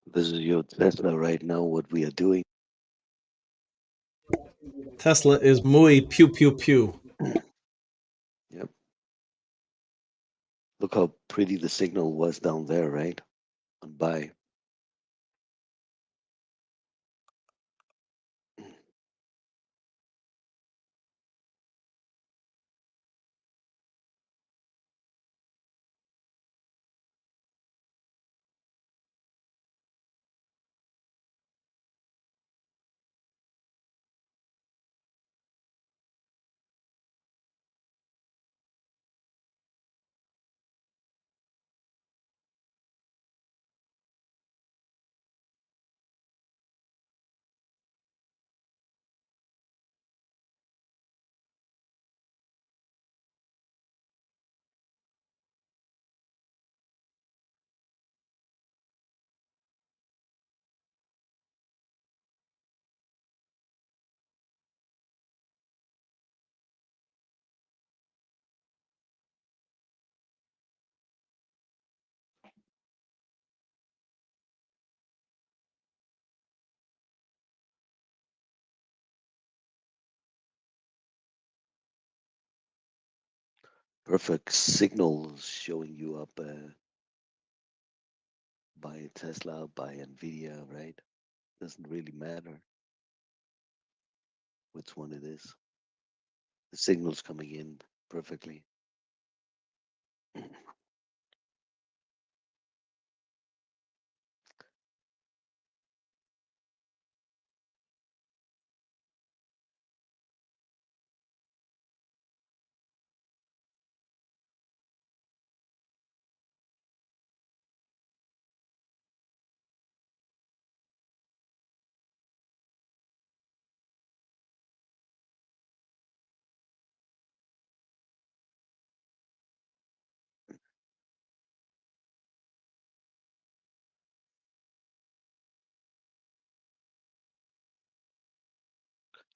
Speaker 3: This is your Tesla right now, what we are doing.
Speaker 2: Tesla is muy pew pew pew.
Speaker 3: Yep. Look how pretty the signal was down there, right? On buy. Perfect signal showing you up by Tesla, by Nvidia, right? Doesn't really matter which one it is. The signal's coming in perfectly.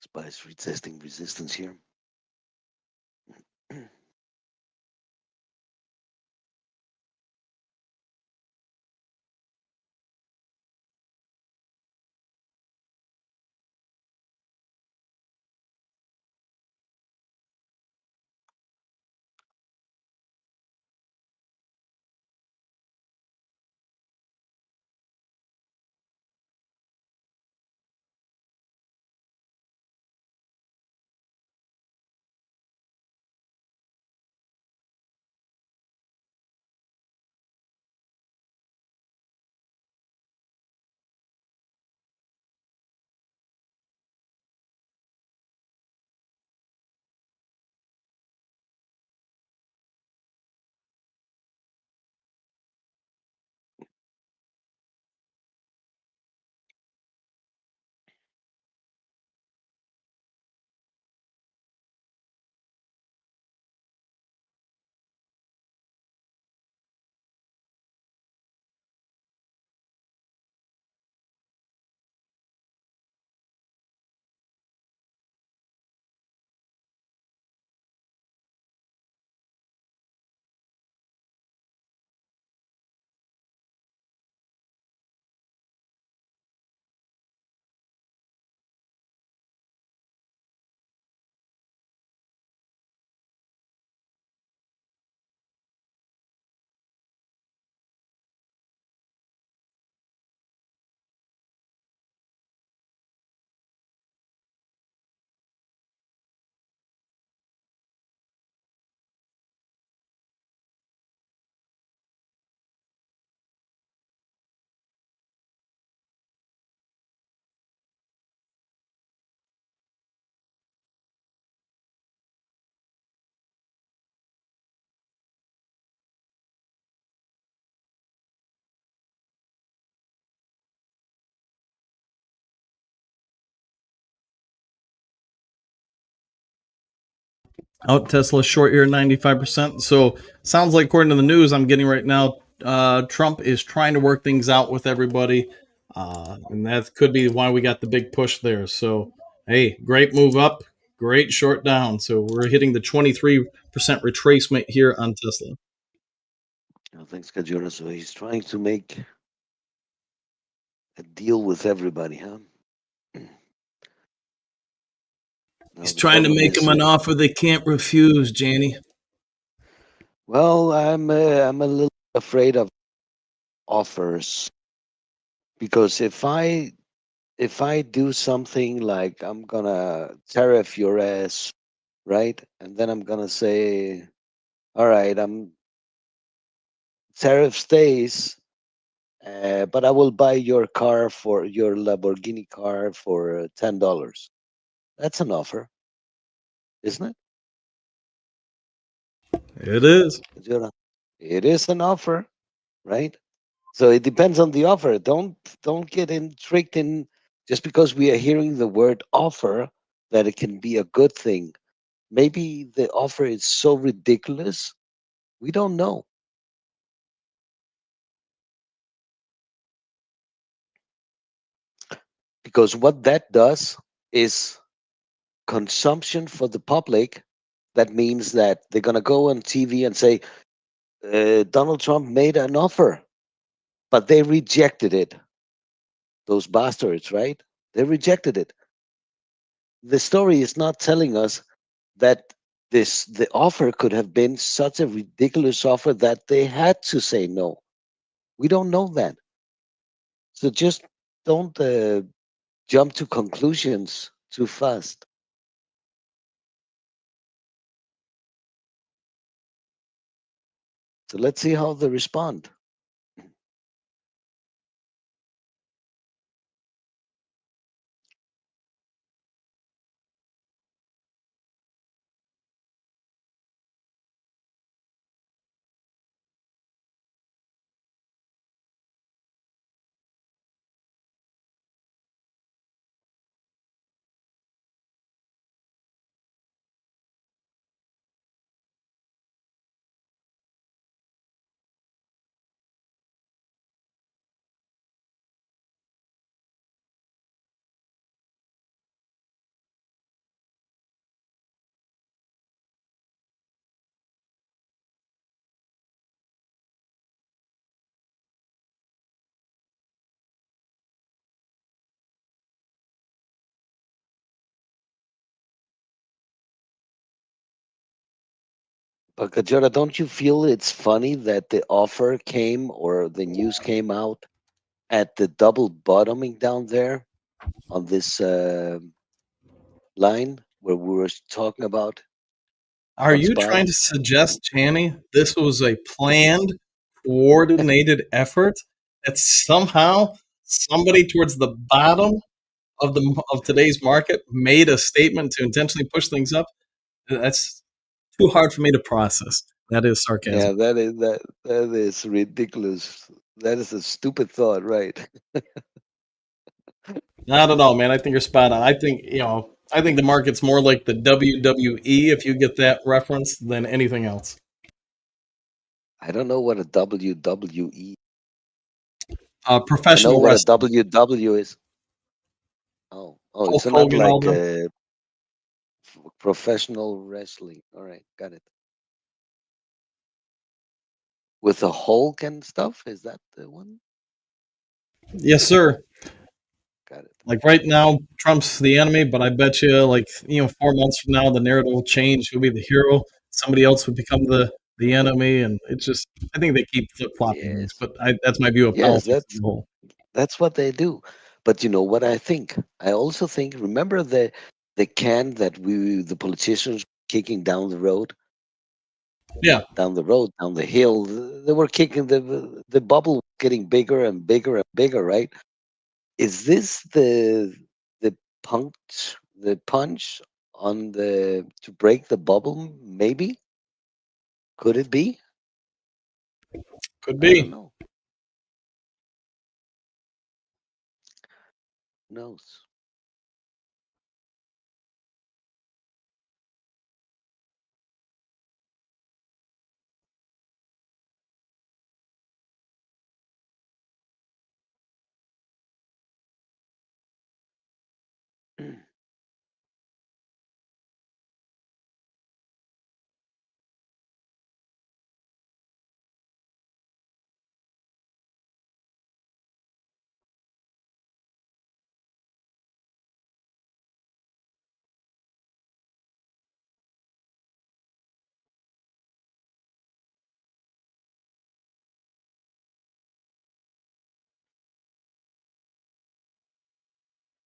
Speaker 3: Spice retesting resistance here.
Speaker 2: Out Tesla short here 95%. So sounds like according to the news I'm getting right now, Trump is trying to work things out with everybody. And that could be why we got the big push there. So hey, great move up, great short down. So we're hitting the 23% retracement here on Tesla.
Speaker 3: Thanks, Kajura. So he's trying to make a deal with everybody, huh? Now
Speaker 2: He's
Speaker 3: the
Speaker 2: trying to
Speaker 3: problem
Speaker 2: make
Speaker 3: is,
Speaker 2: them an offer they can't refuse, Janie.
Speaker 3: well, I'm a little afraid of offers because if I do something like I'm gonna tariff your ass, right, and then I'm gonna say, all right, I'm tariff stays, but I will buy your car for your Lamborghini car for $10. That's an offer, isn't it?
Speaker 2: It is.
Speaker 3: Kajura? It is an offer, right? So it depends on the offer. Don't get in tricked in just because we are hearing the word offer that it can be a good thing. Maybe the offer is so ridiculous, we don't know. Because what that does is consumption for the public. That means that they're gonna go on TV and say Donald Trump made an offer, but they rejected it. Those bastards, right? They rejected it. The story is not telling us that the offer could have been such a ridiculous offer that they had to say no. We don't know that. So just don't jump to conclusions too fast. So let's see how they respond. But Kajora, don't you feel it's funny that the offer came or the news came out at the double bottoming down there on this line where we were talking about
Speaker 2: Are
Speaker 3: on
Speaker 2: you
Speaker 3: SPY?
Speaker 2: trying to suggest, Channy, this was a planned, coordinated effort that somehow somebody towards the bottom of today's market made a statement to intentionally push things up? That's too hard for me to process. That is sarcasm.
Speaker 3: Yeah, that is ridiculous. That is a stupid thought, right?
Speaker 2: Not at all, man. I think you're spot on. I think the market's more like the WWE, if you get that reference, than anything else.
Speaker 3: I don't know what a WWE. I know
Speaker 2: Professional
Speaker 3: what a
Speaker 2: wrestling.
Speaker 3: WW is. Oh,
Speaker 2: Hulk
Speaker 3: it's not
Speaker 2: Hogan, all
Speaker 3: like
Speaker 2: them.
Speaker 3: professional wrestling. All right, got it. With the Hulk and stuff, is that the one?
Speaker 2: Yes, sir.
Speaker 3: Got it.
Speaker 2: Like right now, Trump's the enemy, but I bet you, 4 months from now, the narrative will change. He'll be the hero. Somebody else would become the enemy, and it's just I think they keep flip flopping things.
Speaker 3: Yes,
Speaker 2: But that's my view of
Speaker 3: yes,
Speaker 2: politics as a whole.
Speaker 3: that's what they do. But you know what I think? I also think. Remember the can that the politicians kicking
Speaker 2: Yeah,
Speaker 3: down the hill. They were kicking the bubble, getting bigger and bigger and bigger. Right? Is this the punch on the to break the bubble? Maybe could it be?
Speaker 2: could
Speaker 3: I don't
Speaker 2: be.
Speaker 3: know. Who knows?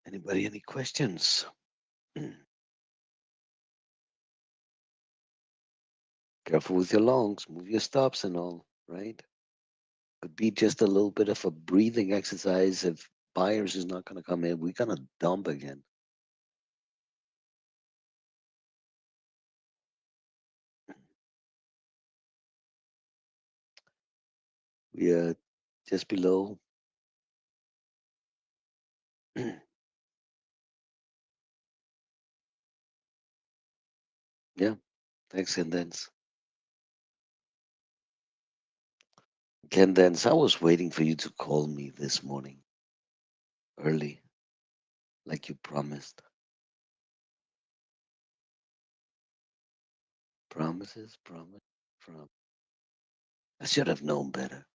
Speaker 3: Anybody? Any questions? Careful with your lungs. Move your stops and all. Right? Could be just a little bit of a breathing exercise. If buyers is not going to come in, we're going to dump again. We are just below. Yeah. Thanks, Kendence. Kendence, I was waiting for you to call me this morning early, like you promised. Promises, promise, promise. I should have known better.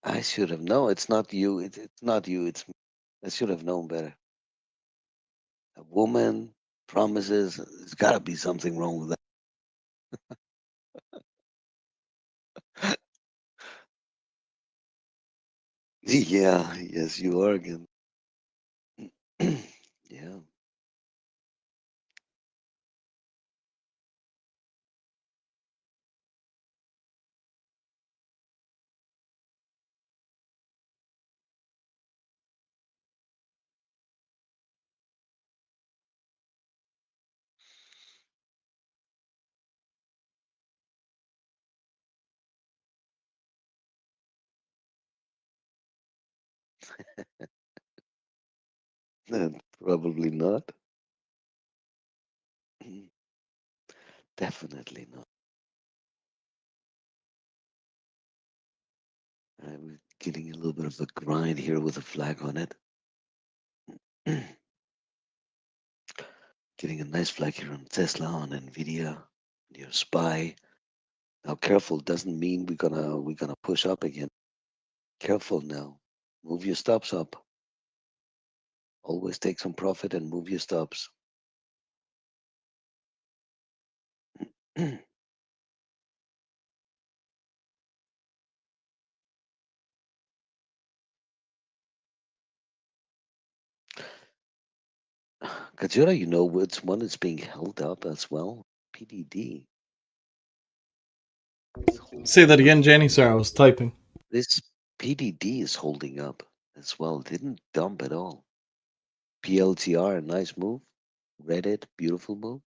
Speaker 3: I should have known. It's not you. It's not you. It's me. I should have known better. A woman. promises. There's got to be something wrong with that. Yeah, yes, you are again. Yeah. Probably not. Definitely not. I'm getting a little bit of a grind here with a flag on it. Getting a nice flag here on Tesla, on Nvidia, your SPY. Now careful doesn't mean we're gonna push up again. Careful now. Move your stops up. Always take some profit and move your stops. Kajura, you know which one is being held up as well? PDD.
Speaker 2: Say that again, Jenny. Sorry, I was typing.
Speaker 3: This PDD is holding up as well. Didn't dump at all. PLTR, a nice move. Reddit, beautiful move.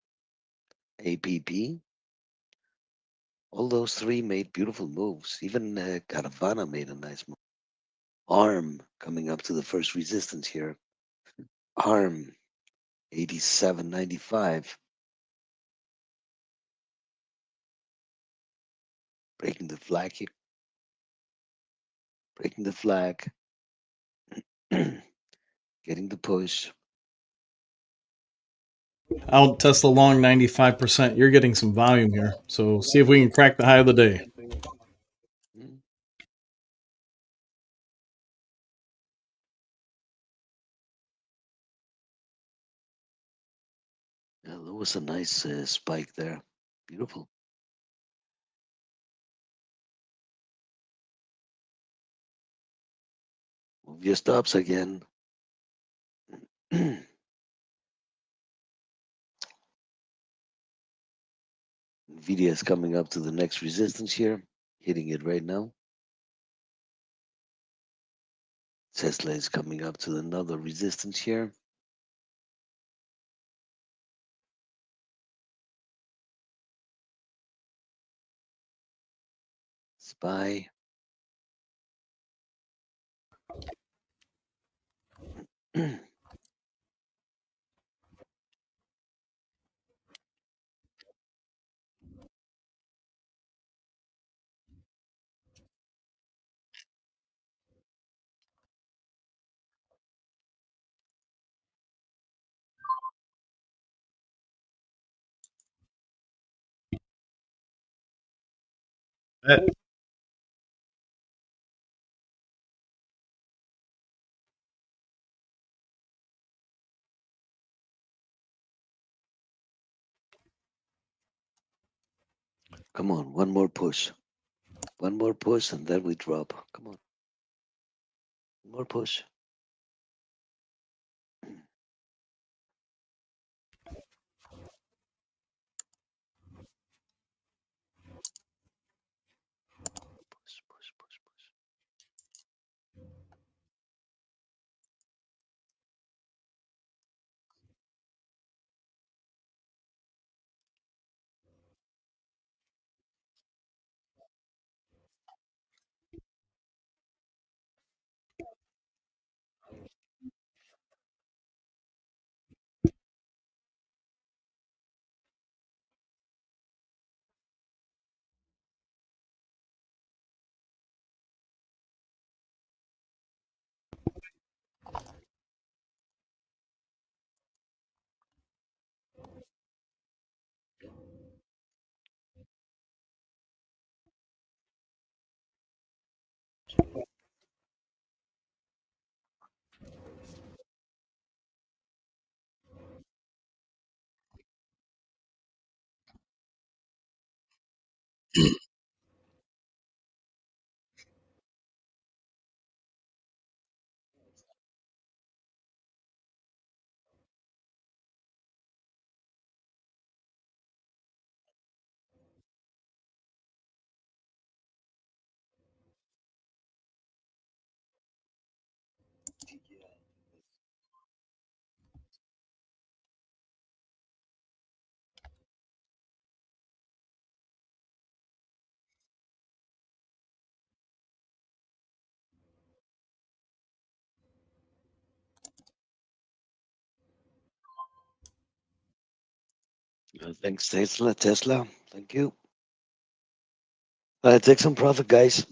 Speaker 3: APP, all those three made beautiful moves. Even Caravana made a nice move. ARM coming up to the first resistance here. ARM 87.95. Breaking the flag here. Breaking the flag. Getting the push.
Speaker 2: Out Tesla long 95%. You're getting some volume here. So see if we can crack the high of the day.
Speaker 3: Mm. Yeah, there was a nice spike there. Beautiful. Move your stops again. Nvidia is coming up to the next resistance here, hitting it right now. Tesla is coming up to another resistance here. SPY.
Speaker 2: That-
Speaker 3: Come on, one more push. One more push and then we drop. Come on. One more push. Push, push, push, push. Thanks, Tesla. Tesla. Thank you. Take some profit, guys.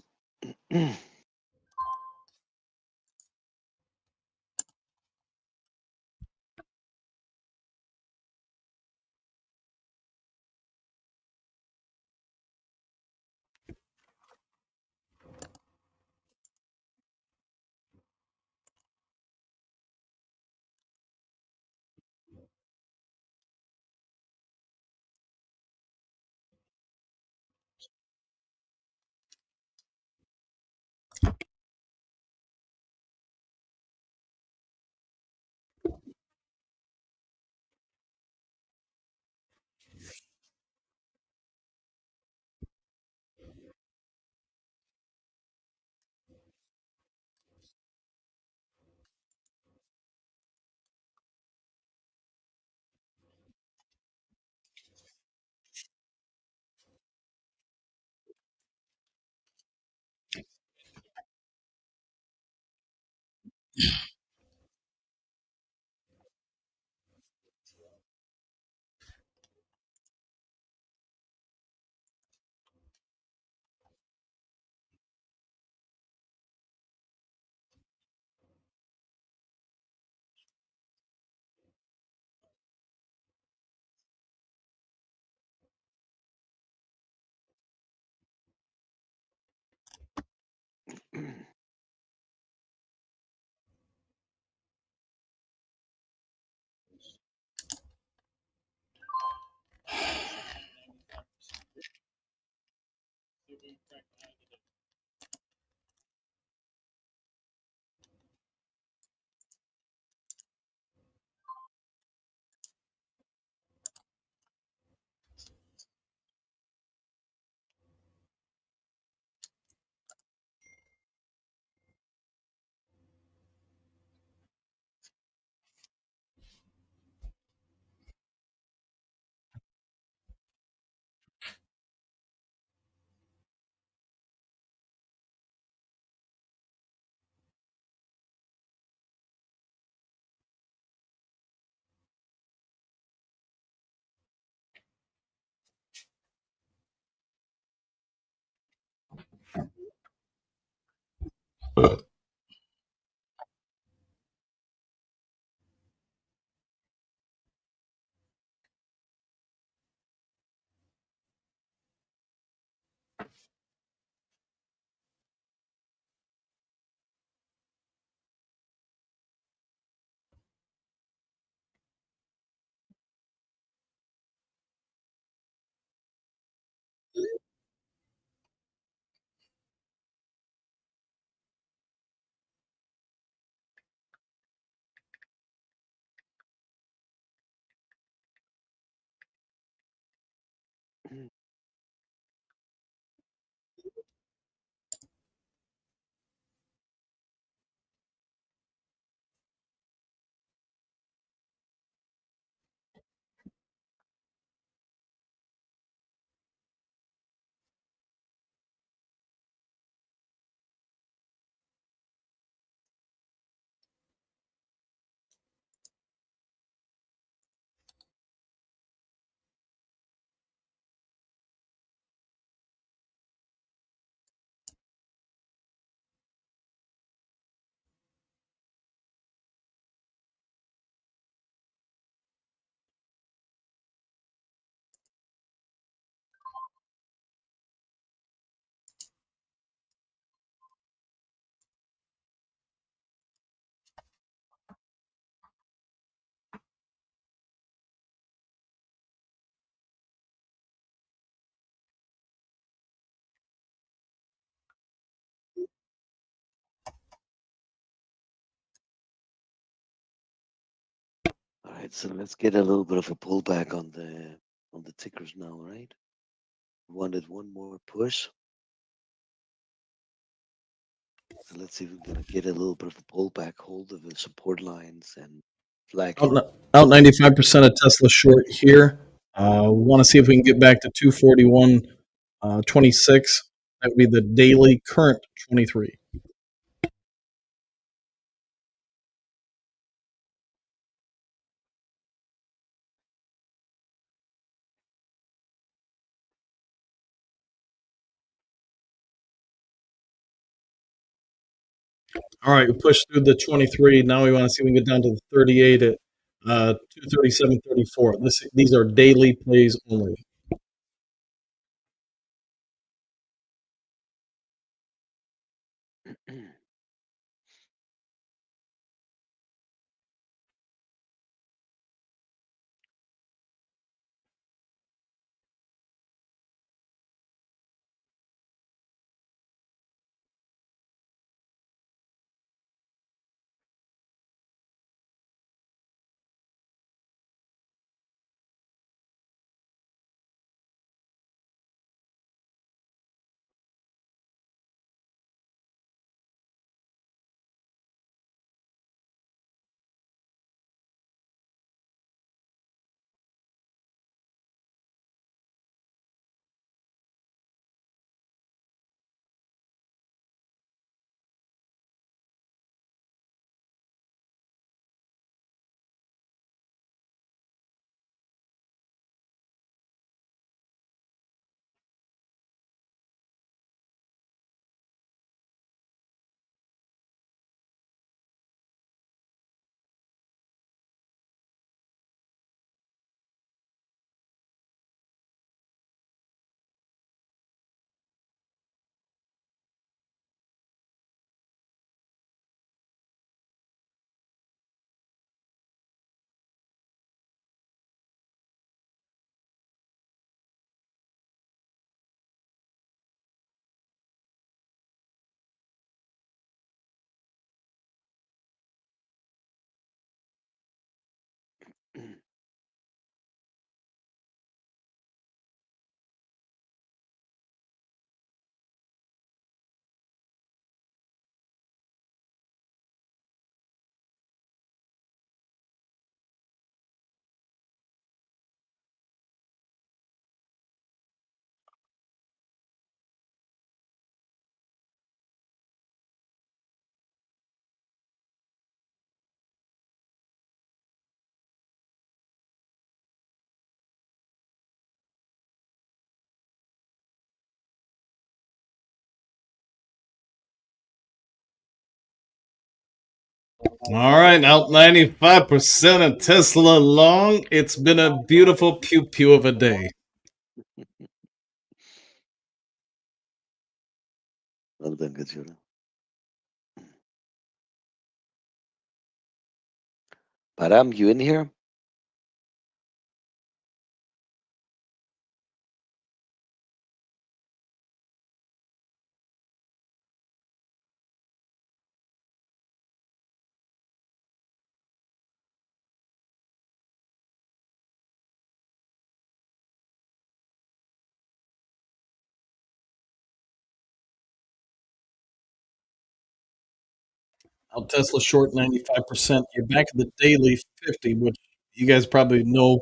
Speaker 3: right, so let's get a little bit of a pullback on the tickers now, right? Wanted one more push. So let's see if we're gonna get a little bit of a pullback, hold of the support lines and flag it.
Speaker 2: Out 95% of Tesla short here. Want to see if we can get back to 241, 26. That would be the daily current 23. All right, we pushed through the 23. Now we want to see if we can get down to the 38 at 237.34. These are daily plays only. All right, out 95% of Tesla long. It's been a beautiful pew pew of a day.
Speaker 3: Well done, Gajula. Param, you in here?
Speaker 2: Out Tesla short 95%. You're back at the daily 50, which you guys probably know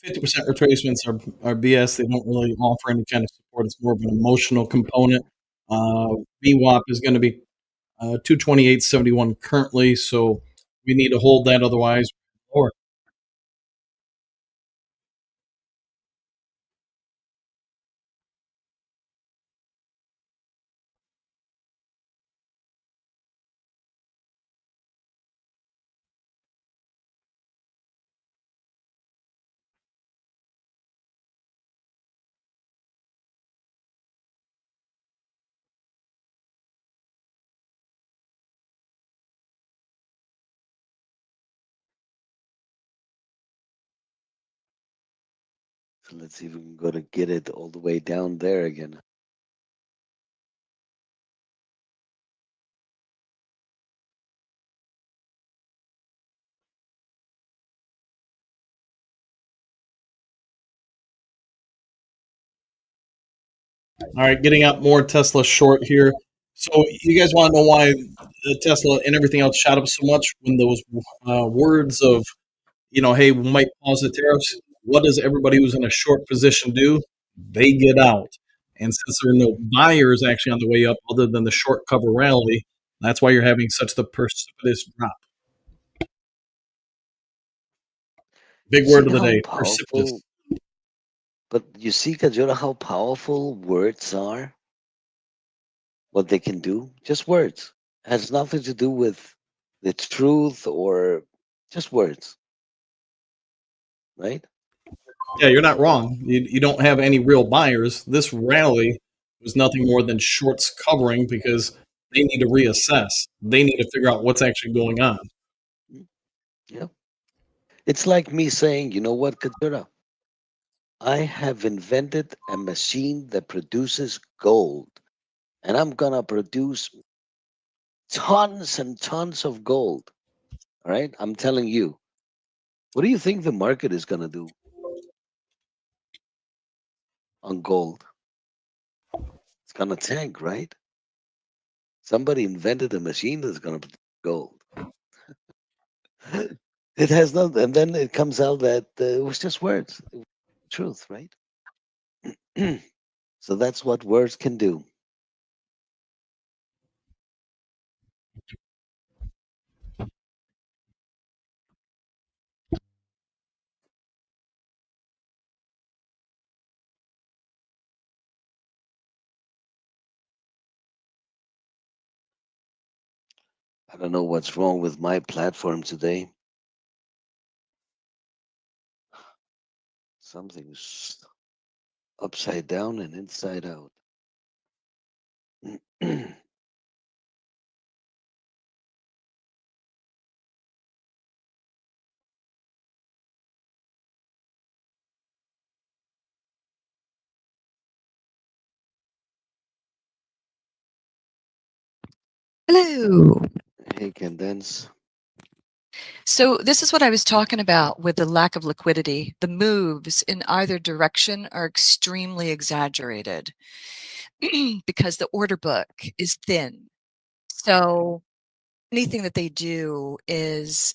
Speaker 2: 50% retracements are BS. They don't really offer any kind of support. It's more of an emotional component. Uh, VWAP is going to be 228.71 currently, so we need to hold that otherwise. Or
Speaker 3: So let's see if we can go to get it all the way down there again.
Speaker 2: All right, getting out more Tesla short here. So you guys want to know why the Tesla and everything else shot up so much when those words of, hey, we might pause the tariffs. What does everybody who's in a short position do? They get out. And since there are no buyers actually on the way up other than the short cover rally, that's why you're having such the precipitous drop. Big word
Speaker 3: See
Speaker 2: of the
Speaker 3: how
Speaker 2: day, precipitous.
Speaker 3: powerful, but you see, Kajora, how powerful words are? What they can do? Just words. Has nothing to do with the truth or just words, right?
Speaker 2: Yeah, you're not wrong. You don't have any real buyers. This rally was nothing more than shorts covering because they need to reassess. They need to figure out what's actually going on.
Speaker 3: Mm, yeah. It's like me saying, you know what, Kajora? I have invented a machine that produces gold, and I'm gonna produce tons and tons of gold. All right, I'm telling you. What do you think the market is gonna do on gold? It's gonna tank, right? Somebody invented a machine that's gonna produce gold. It has not, and then it comes out that it was just words, it was truth, right? So that's what words can do. I don't know what's wrong with my platform today. Something's upside down and inside out.
Speaker 1: Hello.
Speaker 3: Hey, Candace.
Speaker 1: So this is what I was talking about with the lack of liquidity. The moves in either direction are extremely exaggerated because the order book is thin. So anything that they do is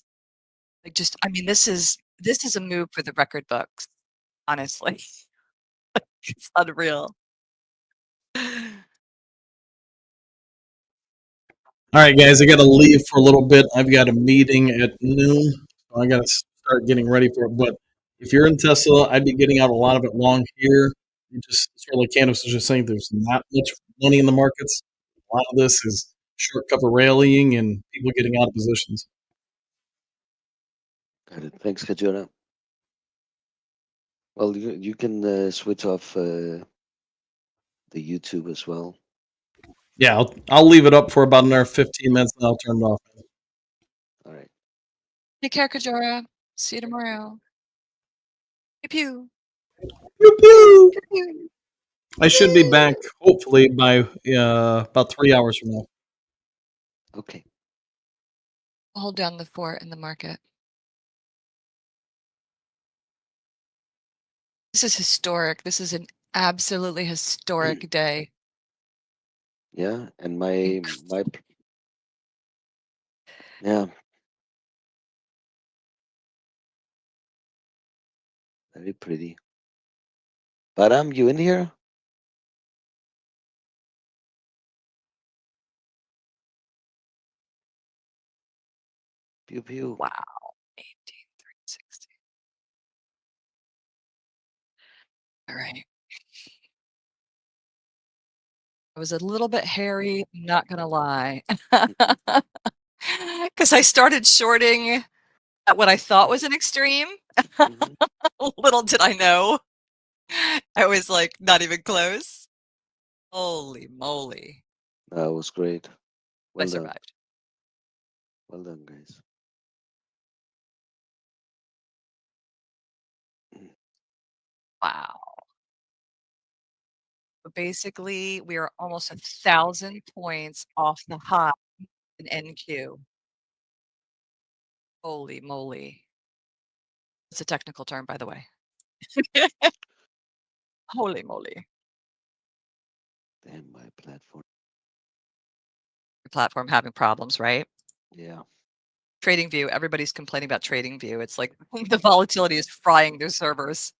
Speaker 1: like just I mean this is a move for the record books, honestly. It's unreal.
Speaker 2: All right, guys, I got to leave for a little bit. I've got a meeting at noon. So I got to start getting ready for it. But if you're in Tesla, I'd be getting out a lot of it long here. You just sort of like Candace was just saying, there's not much money in the markets. A lot of this is short cover rallying and people getting out of positions.
Speaker 3: Got it. Thanks, Kajora. Well, you can switch off the YouTube as well.
Speaker 2: Yeah, I'll leave it up for about another 15 minutes and I'll turn it off.
Speaker 3: All right.
Speaker 1: Take care, Kajora. See you tomorrow. Pew pew.
Speaker 2: Pew, pew.
Speaker 1: Pew pew.
Speaker 2: I should be back hopefully by about 3 hours from now.
Speaker 3: Okay.
Speaker 1: Hold down the fort in the market. This is historic. This is an absolutely historic day.
Speaker 3: Yeah, and yeah, very pretty. Baram, you in here? Pew pew.
Speaker 1: Wow. 18,360. All right. It was a little bit hairy, not gonna lie. Because I started shorting at what I thought was an extreme.
Speaker 3: Mhm.
Speaker 1: Little did I know, I was, like, not even close. Holy moly.
Speaker 3: That was great.
Speaker 1: I
Speaker 3: Well done.
Speaker 1: survived.
Speaker 3: Well done, guys.
Speaker 1: Wow. So basically, we are almost 1,000 points off the high in NQ. Holy moly. It's a technical term, by the way. Holy moly.
Speaker 3: Damn, my platform.
Speaker 1: Platform having problems, right?
Speaker 3: Yeah.
Speaker 1: TradingView, everybody's complaining about TradingView. It's like the volatility is frying their servers.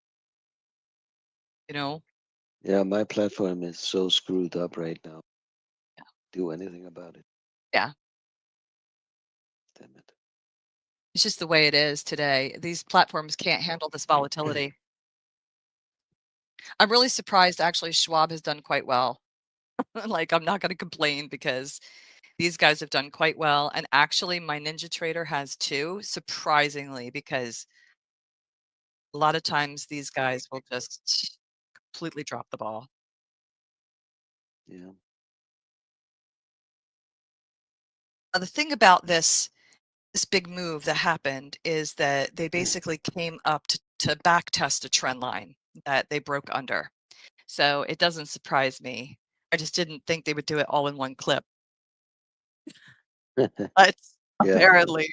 Speaker 1: You know?
Speaker 3: Yeah, my platform is so screwed up right now.
Speaker 1: Yeah.
Speaker 3: Do anything about it.
Speaker 1: Yeah.
Speaker 3: Damn it.
Speaker 1: It's just the way it is today. These platforms can't handle this volatility. I'm really surprised actually Schwab has done quite well. Like, I'm not gonna complain because these guys have done quite well, and actually my NinjaTrader has too, surprisingly, because a lot of times these guys will just completely drop the ball.
Speaker 3: Yeah.
Speaker 1: Now the thing about this big move that happened is that they basically came up to back test a trend line that they broke under. So it doesn't surprise me. I just didn't think they would do it all in one clip. But
Speaker 3: Yeah.
Speaker 1: apparently